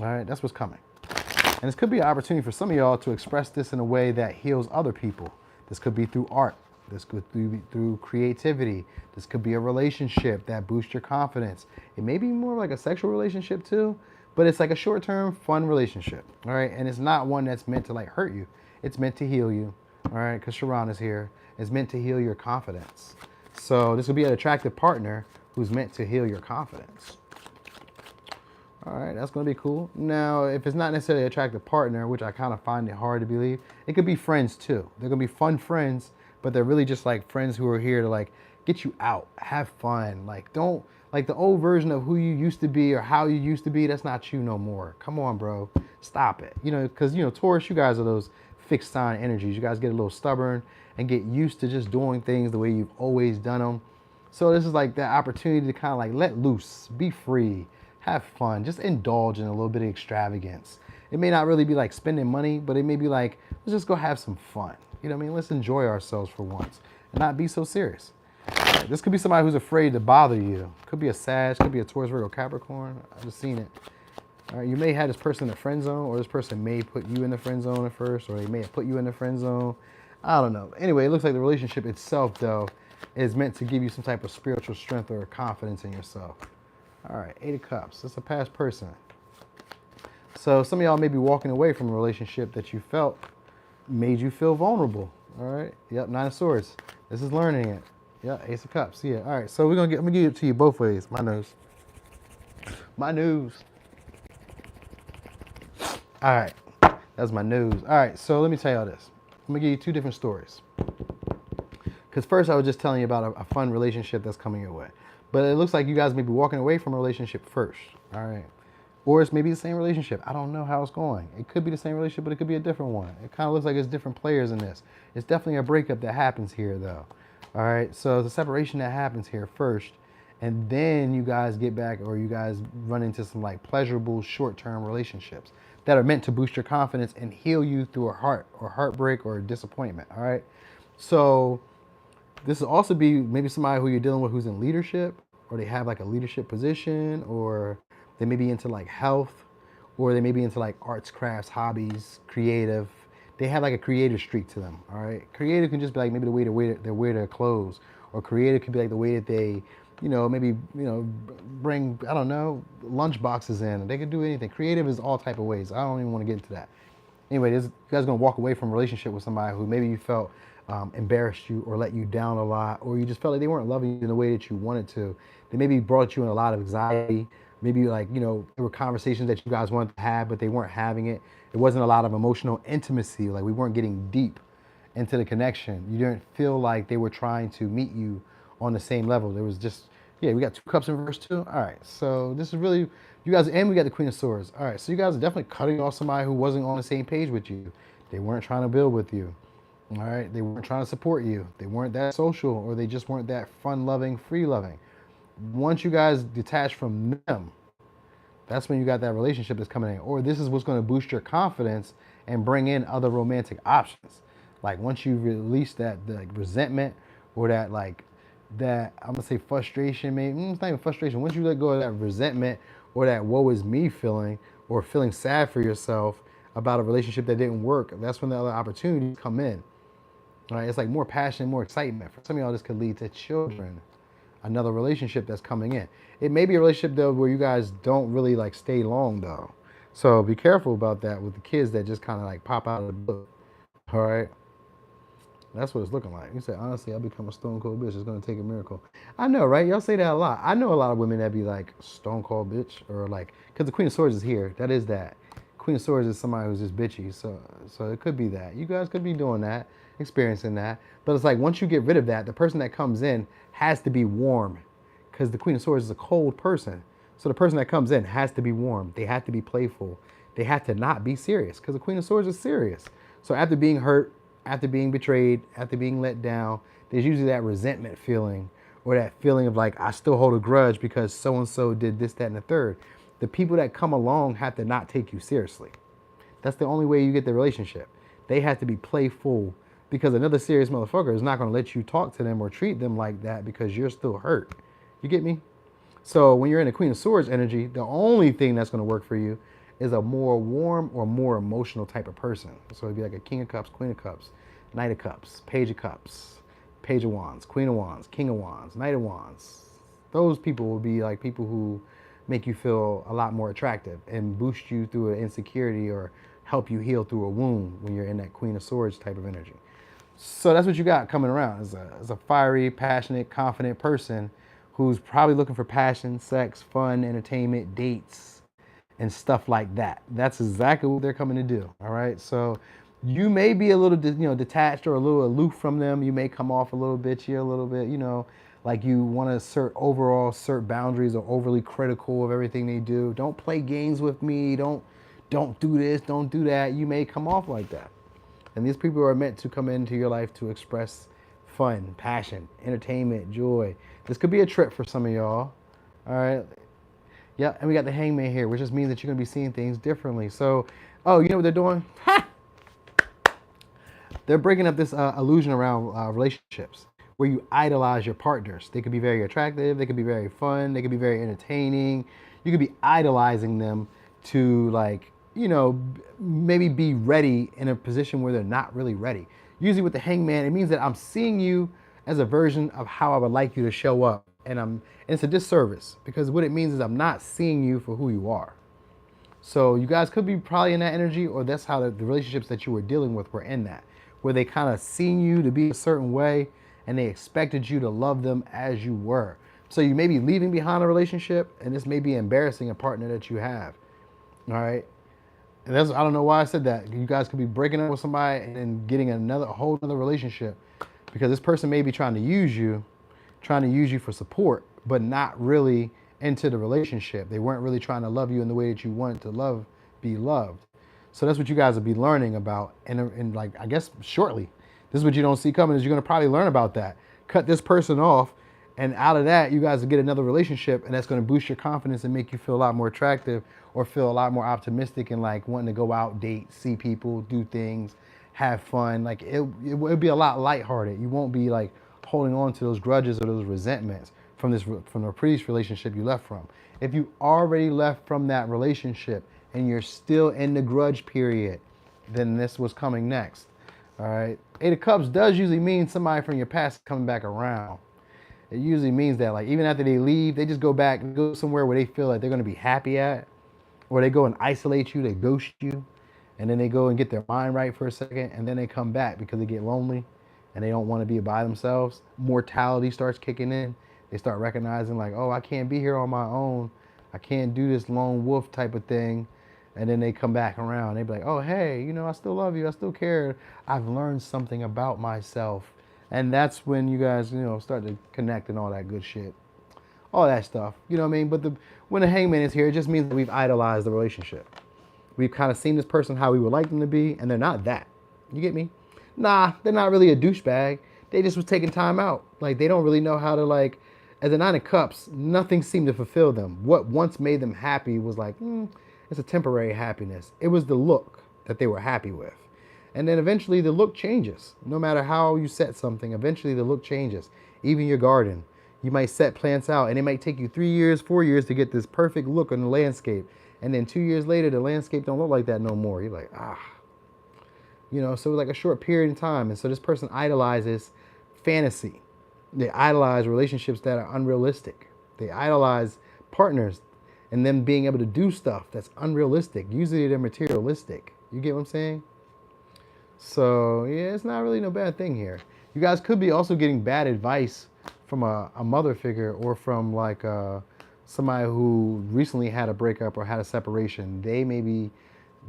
All right, that's what's coming. And this could be an opportunity for some of y'all to express this in a way that heals other people. This could be through art. This could be through creativity. This could be a relationship that boosts your confidence. It may be more like a sexual relationship too, but it's like a short-term fun relationship, all right? And it's not one that's meant to like hurt you. It's meant to heal you, all right? Because Sharon is here. It's meant to heal your confidence. So this will be an attractive partner who's meant to heal your confidence. All right, that's gonna be cool. Now, if it's not necessarily an attractive partner, which I kind of find it hard to believe, it could be friends too. They're gonna be fun friends, but they're really just like friends who are here to like get you out, have fun. Like don't, like the old version of who you used to be or how you used to be, that's not you no more. Come on, bro, stop it. You know, because you know, Taurus, you guys are those fixed sign energies. You guys get a little stubborn and get used to just doing things the way you've always done them. So this is like that opportunity to kind of like let loose, be free, have fun, just indulge in a little bit of extravagance. It may not really be like spending money, but it may be like, let's just go have some fun. You know what I mean? Let's enjoy ourselves for once and not be so serious. Right, this could be somebody who's afraid to bother you. Could be a Sag, could be a Taurus, Virgo, Capricorn. I've just seen it. All right, you may have this person in the friend zone, or this person may put you in the friend zone at first, or they may have put you in the friend zone. I don't know. Anyway, it looks like the relationship itself, though, is meant to give you some type of spiritual strength or confidence in yourself. All right, Eight of Cups. It's a past person. So some of y'all may be walking away from a relationship that you felt made you feel vulnerable. All right. Yep. Nine of Swords. This is learning it. Yep. Ace of Cups. Yeah. All right. So I'm gonna give it to you both ways. My nose. My news. All right. That's my news. All right. So let me tell y'all this. I'm gonna give you two different stories. Because first I was just telling you about a fun relationship that's coming your way. But it looks like you guys may be walking away from a relationship first. All right. Or it's maybe the same relationship. I don't know how it's going. It could be the same relationship, but it could be a different one. It kind of looks like it's different players in this. It's definitely a breakup that happens here, though. All right, so it's a separation that happens here first, and then you guys get back, or you guys run into some like pleasurable short-term relationships that are meant to boost your confidence and heal you through a heartbreak or disappointment. All right, so this will also be maybe somebody who you're dealing with who's in leadership, or they have like a leadership position, or they may be into like health, or they may be into like arts, crafts, hobbies, creative. They have like a creative streak to them, all right? Creative can just be like maybe the way they wear their clothes, or creative could be like the way that they, maybe, bring, I don't know, lunch boxes in. They could do anything. Creative is all type of ways. I don't even want to get into that. Anyway, you guys are gonna walk away from a relationship with somebody who maybe you felt embarrassed you or let you down a lot, or you just felt like they weren't loving you in the way that you wanted to. They maybe brought you in a lot of anxiety. Maybe like, there were conversations that you guys wanted to have, but they weren't having it. It wasn't a lot of emotional intimacy. Like we weren't getting deep into the connection. You didn't feel like they were trying to meet you on the same level. There was just, yeah, we got two cups in verse 2. All right, so this is really, you guys, and we got the Queen of Swords. All right, so you guys are definitely cutting off somebody who wasn't on the same page with you. They weren't trying to build with you. All right, they weren't trying to support you. They weren't that social, or they just weren't that fun-loving, free-loving. Once you guys detach from them, that's when you got that relationship that's coming in. Or this is what's going to boost your confidence and bring in other romantic options. Like once you release that resentment, or that I'm gonna say frustration, maybe it's not even frustration. Once you let go of that resentment or that woe is me feeling, or feeling sad for yourself about a relationship that didn't work, that's when the other opportunities come in. All right, it's like more passion, more excitement. For some of y'all, this could lead to children, another relationship that's coming in. It may be a relationship though where you guys don't really like stay long though. So be careful about that with the kids that just kind of like pop out of the book. All right. That's what it's looking like. You said, honestly, I'll become a stone cold bitch. It's going to take a miracle. I know, right? Y'all say that a lot. I know a lot of women that be like stone cold bitch, or like, because the Queen of Swords is here. That is that. Queen of Swords is somebody who's just bitchy. So it could be that. You guys could be doing that, experiencing that. But it's like once you get rid of that, the person that comes in has to be warm, because the Queen of Swords is a cold person. So the person that comes in has to be warm. They have to be playful. They have to not be serious, because the Queen of Swords is serious. So after being hurt, after being betrayed, after being let down, there's usually that resentment feeling, or that feeling of like, I still hold a grudge because so-and-so did this, that, and the third. The people that come along have to not take you seriously. That's the only way you get the relationship. They have to be playful, because another serious motherfucker is not going to let you talk to them or treat them like that because you're still hurt. You get me? So when you're in the Queen of Swords energy, the only thing that's going to work for you is a more warm or more emotional type of person. So it'd be like a King of Cups, Queen of Cups, Knight of Cups, Page of Cups, Page of Wands, Queen of Wands, King of Wands, Knight of Wands. Those people will be like people who make you feel a lot more attractive and boost you through an insecurity, or help you heal through a wound when you're in that Queen of Swords type of energy. So that's what you got coming around, is a fiery, passionate, confident person who's probably looking for passion, sex, fun, entertainment, dates, and stuff like that. That's exactly what they're coming to do. All right. So you may be a little, detached or a little aloof from them. You may come off a little bitchy, a little bit, like you want to assert boundaries, or overly critical of everything they do. Don't play games with me. Don't do this. Don't do that. You may come off like that. And these people are meant to come into your life to express fun, passion, entertainment, joy. This could be a trip for some of y'all. All right. Yeah, and we got the Hangman here, which just means that you're going to be seeing things differently. So, you know what they're doing? Ha! They're breaking up this illusion around relationships, where you idolize your partners. They could be very attractive. They could be very fun. They could be very entertaining. You could be idolizing them to like, maybe be ready in a position where they're not really ready. Usually with the hangman, it means that I'm seeing you as a version of how I would like you to show up. And it's a disservice because what it means is I'm not seeing you for who you are. So you guys could be probably in that energy, or that's how the relationships that you were dealing with were in that, where they kind of seen you to be a certain way and they expected you to love them as you were. So you may be leaving behind a relationship, and this may be embarrassing a partner that you have. All right. And that's, I don't know why I said that. You guys could be breaking up with somebody and then getting a whole other relationship, because this person may be trying to use you for support, but not really into the relationship. They weren't really trying to love you in the way that you wanted to be loved. So that's what you guys will be learning about. And like, I guess shortly, this is what you don't see coming, is you're going to probably learn about that. Cut this person off. And out of that, you guys will get another relationship, and that's going to boost your confidence and make you feel a lot more attractive, or feel a lot more optimistic and like wanting to go out, date, see people, do things, have fun. Like it'll be a lot lighthearted. You won't be like holding on to those grudges or those resentments from the previous relationship you left from. If you already left from that relationship and you're still in the grudge period, then this was coming next. All right. Eight of Cups does usually mean somebody from your past coming back around. It usually means that, like, even after they leave, they just go back and go somewhere where they feel like they're going to be happy at, or they go and isolate you, they ghost you, and then they go and get their mind right for a second, and then they come back because they get lonely and they don't want to be by themselves. Mortality starts kicking in. They start recognizing like, oh, I can't be here on my own. I can't do this lone wolf type of thing. And then they come back around. They be like, oh, hey, I still love you. I still care. I've learned something about myself. And that's when you guys, start to connect and all that good shit. All that stuff. You know what I mean? But when the hangman is here, it just means that we've idolized the relationship. We've kind of seen this person how we would like them to be, and they're not that. You get me? Nah, they're not really a douchebag. They just was taking time out. Like, they don't really know how to, like, as a Nine of Cups, nothing seemed to fulfill them. What once made them happy was like, it's a temporary happiness. It was the look that they were happy with. And then eventually the look changes. No matter how you set something, eventually the look changes. Even your garden. You might set plants out and it might take you 3 years, 4 years to get this perfect look on the landscape. And then 2 years later, the landscape don't look like that no more. You're like, so like a short period of time. And so this person idolizes fantasy. They idolize relationships that are unrealistic. They idolize partners and them being able to do stuff that's unrealistic. Usually they're materialistic. You get what I'm saying? So, yeah, it's not really no bad thing here. You guys could be also getting bad advice from a mother figure, or from like somebody who recently had a breakup or had a separation. They may be,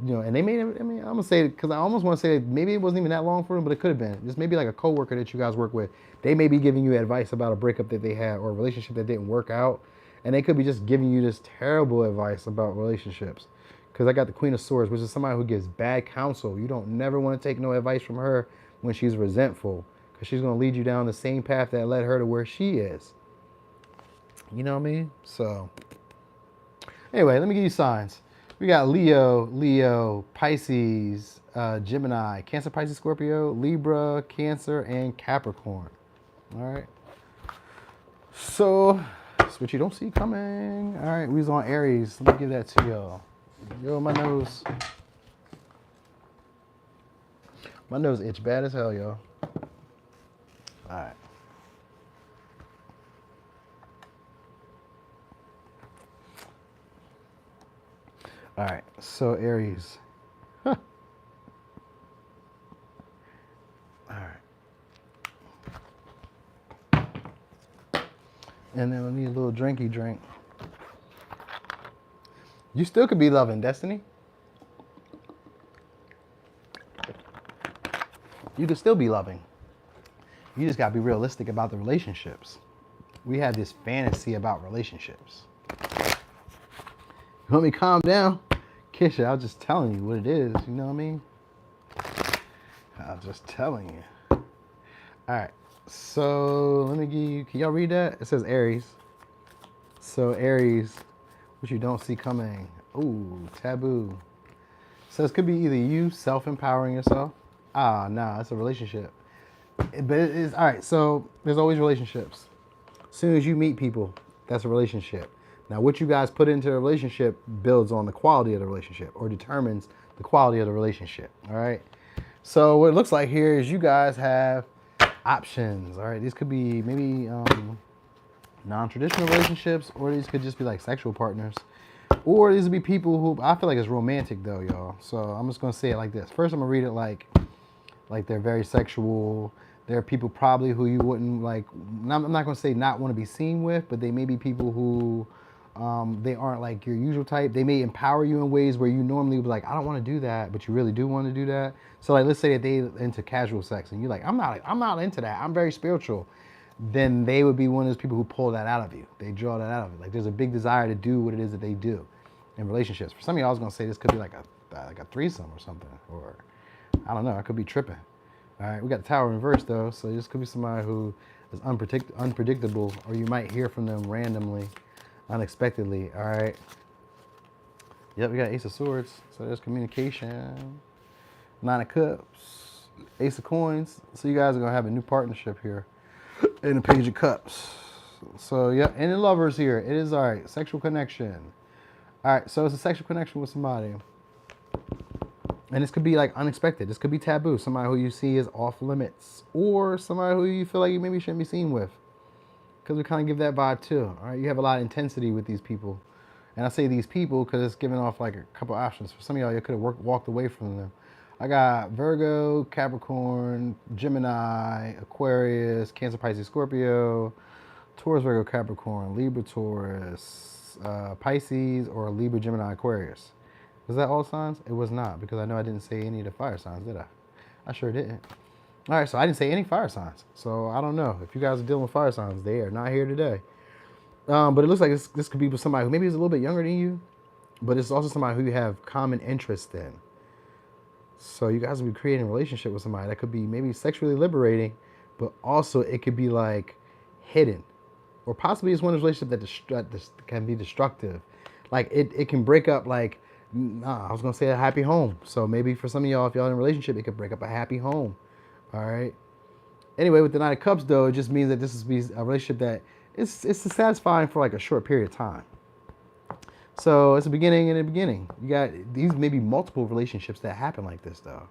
and they may, I'm going to say it because I almost want to say that maybe it wasn't even that long for them, but it could have been. Just maybe like a coworker that you guys work with. They may be giving you advice about a breakup that they had or a relationship that didn't work out. And they could be just giving you this terrible advice about relationships. Because I got the Queen of Swords, which is somebody who gives bad counsel. You don't never want to take no advice from her when she's resentful, because she's going to lead you down the same path that led her to where she is. You know what I mean? So, anyway, let me give you signs. We got Leo, Pisces, Gemini, Cancer, Pisces, Scorpio, Libra, Cancer, and Capricorn. All right. So, that's what you don't see coming. All right, we was on Aries. Let me give that to y'all. Yo, my nose. My nose itch bad as hell, y'all. All right. All right, so Aries. Huh. All right. And then we'll need a little drinky drink. You still could be loving, Destiny. You could still be loving. You just gotta be realistic about the relationships. We have this fantasy about relationships. You want me to calm down? Kisha, I was just telling you what it is, you know what I mean? I was just telling you. All right, so let me give you, can y'all read that? It says Aries. So Aries, what you don't see coming. Ooh, taboo. So this could be either you self-empowering yourself. Nah, it's a relationship. But it is, all right, so there's always relationships. As soon as you meet people, that's a relationship. Now, what you guys put into a relationship builds on the quality of the relationship or determines the quality of the relationship. All right. So what it looks like here is you guys have options. All right. These could be maybe non-traditional relationships, or these could just be like sexual partners, or these would be people who I feel like it's romantic though, y'all. So I'm just gonna say it like this. First, I'm gonna read it like they're very sexual. There are people probably who you wouldn't like. I'm not gonna say not want to be seen with, but they may be people who they aren't like your usual type. They may empower you in ways where you normally would be like, I don't want to do that, but you really do want to do that. So like, let's say that they into casual sex, and you're like, I'm not into that. I'm very spiritual. Then they would be one of those people who pull that out of you. They draw that out of you. Like there's a big desire to do what it is that they do in relationships. For some of y'all, I was gonna say this could be like a threesome or something, or I don't know. I could be tripping. All right, we got the Tower in reverse though, so this could be somebody who is unpredictable, or you might hear from them randomly, unexpectedly. All right. Yep, we got Ace of Swords, so there's communication. Nine of Cups, Ace of Coins. So you guys are gonna have a new partnership here. And the Page of Cups. So yeah, and the Lovers here. It is all right. Sexual connection. All right, so it's a sexual connection with somebody. And this could be like unexpected. This could be taboo. Somebody who you see is off limits. Or somebody who you feel like you maybe shouldn't be seen with. Because we kind of give that vibe too. All right, you have a lot of intensity with these people. And I say these people because it's giving off like a couple options. For some of y'all, you could have walked away from them. I got Virgo, Capricorn, Gemini, Aquarius, Cancer, Pisces, Scorpio, Taurus, Virgo, Capricorn, Libra, Taurus, Pisces, or Libra, Gemini, Aquarius. Was that all signs? It was not, because I know I didn't say any of the fire signs, did I? I sure didn't. All right, so I didn't say any fire signs. So I don't know. If you guys are dealing with fire signs, they are not here today. But it looks like this could be with somebody who maybe is a little bit younger than you, but it's also somebody who you have common interest in. So you guys will be creating a relationship with somebody that could be maybe sexually liberating, but also it could be like hidden, or possibly it's one of those relationships that can be destructive. Like it can break up like, I was gonna say a happy home. So maybe for some of y'all, if y'all in a relationship, it could break up a happy home. All right. Anyway, with the Nine of Cups though, it just means that this is a relationship that it's satisfying for like a short period of time. So it's a beginning and a beginning. You got these maybe multiple relationships that happen like this though.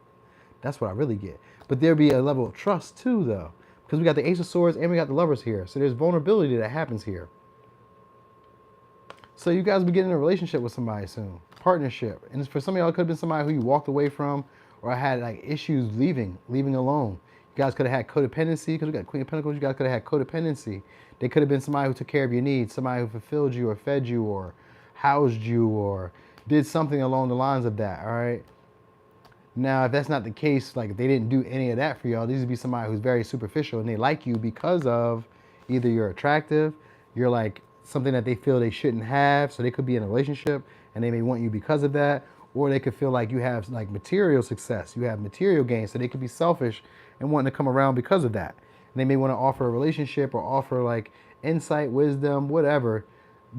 That's what I really get. But there'll be a level of trust too though. Because we got the Ace of Swords and we got the Lovers here. So there's vulnerability that happens here. So you guys will be getting in a relationship with somebody soon. Partnership. And for some of y'all, it could have been somebody who you walked away from or had like issues leaving alone. You guys could have had codependency, because we got Queen of Pentacles. You guys could have had codependency. They could have been somebody who took care of your needs, somebody who fulfilled you or fed you or housed you or did something along the lines of that, all right? Now, if that's not the case, like if they didn't do any of that for y'all, these would be somebody who's very superficial and they like you because of either you're attractive, you're like something that they feel they shouldn't have, so they could be in a relationship and they may want you because of that, or they could feel like you have like material success, you have material gains, so they could be selfish and wanting to come around because of that. And they may want to offer a relationship or offer like insight, wisdom, whatever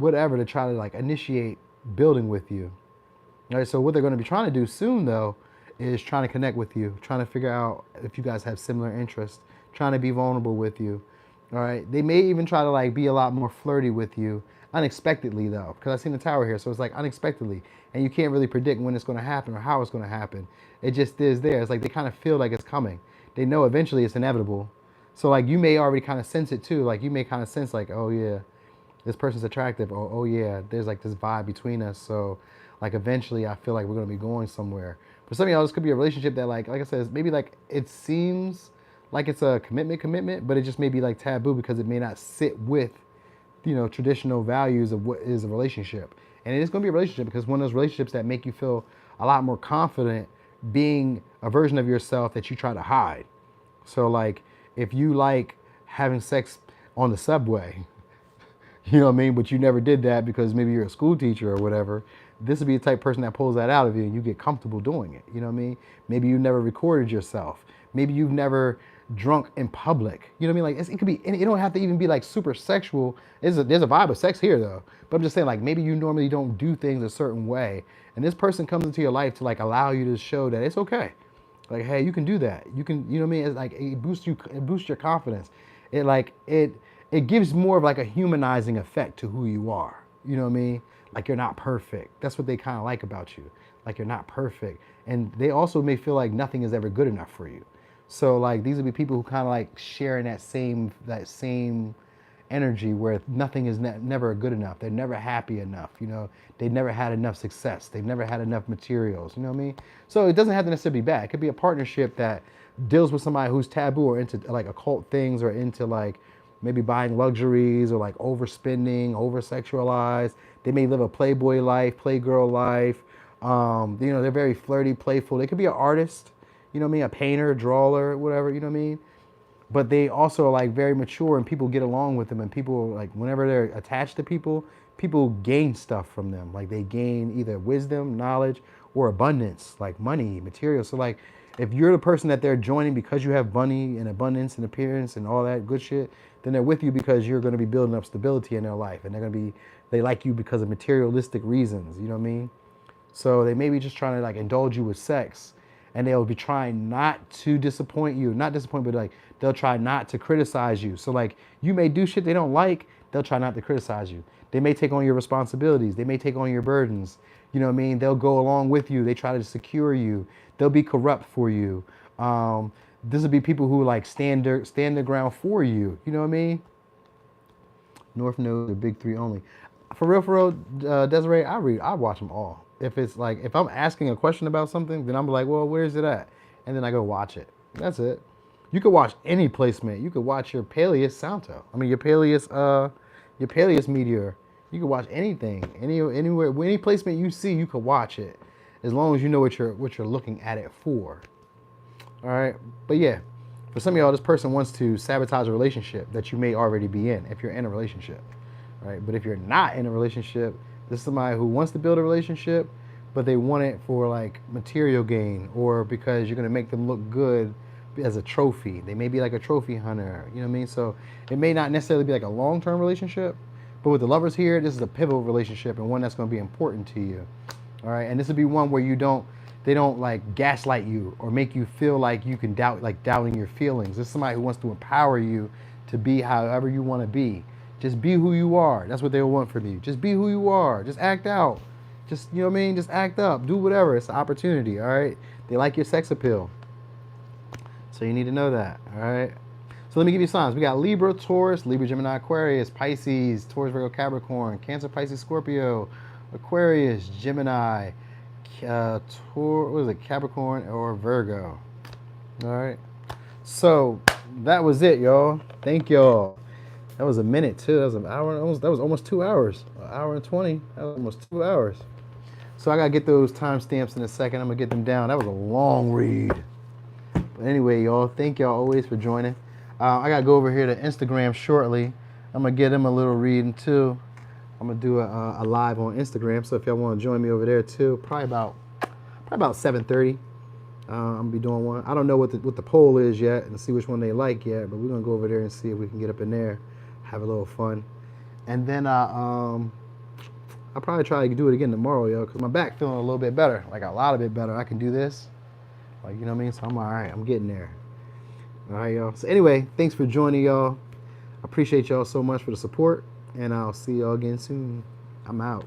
to try to like initiate building with you. All right, so what they're going to be trying to do soon though is trying to connect with you, trying to figure out if you guys have similar interests, trying to be vulnerable with you. All right, they may even try to like be a lot more flirty with you unexpectedly though, because I've seen the Tower here, so it's like unexpectedly, and you can't really predict when it's going to happen or how it's going to happen. It just is there. It's like they kind of feel like it's coming. They know eventually it's inevitable. So like you may already kind of sense it too. Like you may kind of sense like, oh yeah, this person's attractive, or oh yeah, there's like this vibe between us. So like eventually I feel like we're gonna be going somewhere. For some of y'all, this could be a relationship that like I said, maybe like it seems like it's a commitment, but it just may be like taboo because it may not sit with, you know, traditional values of what is a relationship. And it is gonna be a relationship because one of those relationships that make you feel a lot more confident being a version of yourself that you try to hide. So like if you like having sex on the subway, you know what I mean? But you never did that because maybe you're a school teacher or whatever. This would be the type of person that pulls that out of you and you get comfortable doing it. You know what I mean? Maybe you never recorded yourself. Maybe you've never drunk in public. You know what I mean? Like it could be, it don't have to even be like super sexual. There's a vibe of sex here though. But I'm just saying like maybe you normally don't do things a certain way. And this person comes into your life to like allow you to show that it's okay. Like, hey, you can do that. You can, you know what I mean? It's like it boosts your confidence. It gives more of like a humanizing effect to who you are. You know what I mean? Like you're not perfect. That's what they kind of like about you. Like you're not perfect. And they also may feel like nothing is ever good enough for you. So like these would be people who kind of like sharing that same energy where nothing is never good enough. They're never happy enough. You know, they've never had enough success. They've never had enough materials. You know what I mean? So it doesn't have to necessarily be bad. It could be a partnership that deals with somebody who's taboo or into like occult things or into like maybe buying luxuries or like overspending, over sexualized. They may live a playboy life, playgirl life. You know, they're very flirty, playful. They could be an artist, you know what I mean? A painter, drawer, whatever, you know what I mean? But they also are like very mature and people get along with them and people like whenever they're attached to people, people gain stuff from them. Like they gain either wisdom, knowledge, or abundance, like money, material. So like if you're the person that they're joining because you have money and abundance and appearance and all that good shit, then they're with you because you're going to be building up stability in their life and they like you because of materialistic reasons, you know what I mean? So they may be just trying to like indulge you with sex and they'll be trying not to disappoint you, not disappoint, but like they'll try not to criticize you. So like you may do shit they don't like, they'll try not to criticize you. They may take on your responsibilities. They may take on your burdens. You know what I mean? They'll go along with you. They try to secure you. They'll be corrupt for you. This would be people who like stand the ground for you. You know what I mean? North Node, the big three only. For real, Desiree, I watch them all. If it's like, if I'm asking a question about something, then I'm like, well, where's it at? And then I go watch it. That's it. You could watch any placement. You could watch your Peleus Santo. I mean, your Peleus Meteor. You could watch anything, anywhere, any placement you see, you could watch it, as long as you know what you're looking at it for. All right, but yeah, for some of y'all, this person wants to sabotage a relationship that you may already be in, if you're in a relationship, right? But if you're not in a relationship, this is somebody who wants to build a relationship, but they want it for like material gain or because you're gonna make them look good as a trophy. They may be like a trophy hunter, you know what I mean? So it may not necessarily be like a long-term relationship, but with the lovers here, this is a pivotal relationship and one that's going to be important to you. All right, and this would be one where they don't like gaslight you or make you feel like you can doubting your feelings. This is somebody who wants to empower you to be however you want to be. Just be who you are. That's what they want from you. Just be who you are. Just act out. Just, you know what I mean? Just act up. Do whatever. It's an opportunity, all right? They like your sex appeal. So you need to know that, all right? So let me give you signs. We got Libra, Taurus, Libra, Gemini, Aquarius, Pisces, Taurus, Virgo, Capricorn, Cancer, Pisces, Scorpio, Aquarius, Gemini, Capricorn, or Virgo. All right. So that was it, y'all. Thank y'all. That was a minute too. That was an hour. That was almost 2 hours. An hour and 20. That was almost 2 hours. So I gotta get those timestamps in a second. I'm gonna get them down. That was a long read. But anyway, y'all, thank y'all always for joining. I gotta go over here to Instagram shortly. I'm gonna get them a little reading too. I'm gonna do a live on Instagram. So if y'all want to join me over there too, probably about 7:30. I'm gonna be doing one. I don't know what the poll is yet and see which one they like yet, but we're gonna go over there and see if we can get up in there, have a little fun, and then I'll probably try to do it again tomorrow, yo, because my back feeling a little bit better, like a lot of bit better. I can do this, like, you know what I mean. So I'm all right. I'm getting there. All right, y'all. So anyway, thanks for joining, y'all. I appreciate y'all so much for the support, and I'll see y'all again soon. I'm out.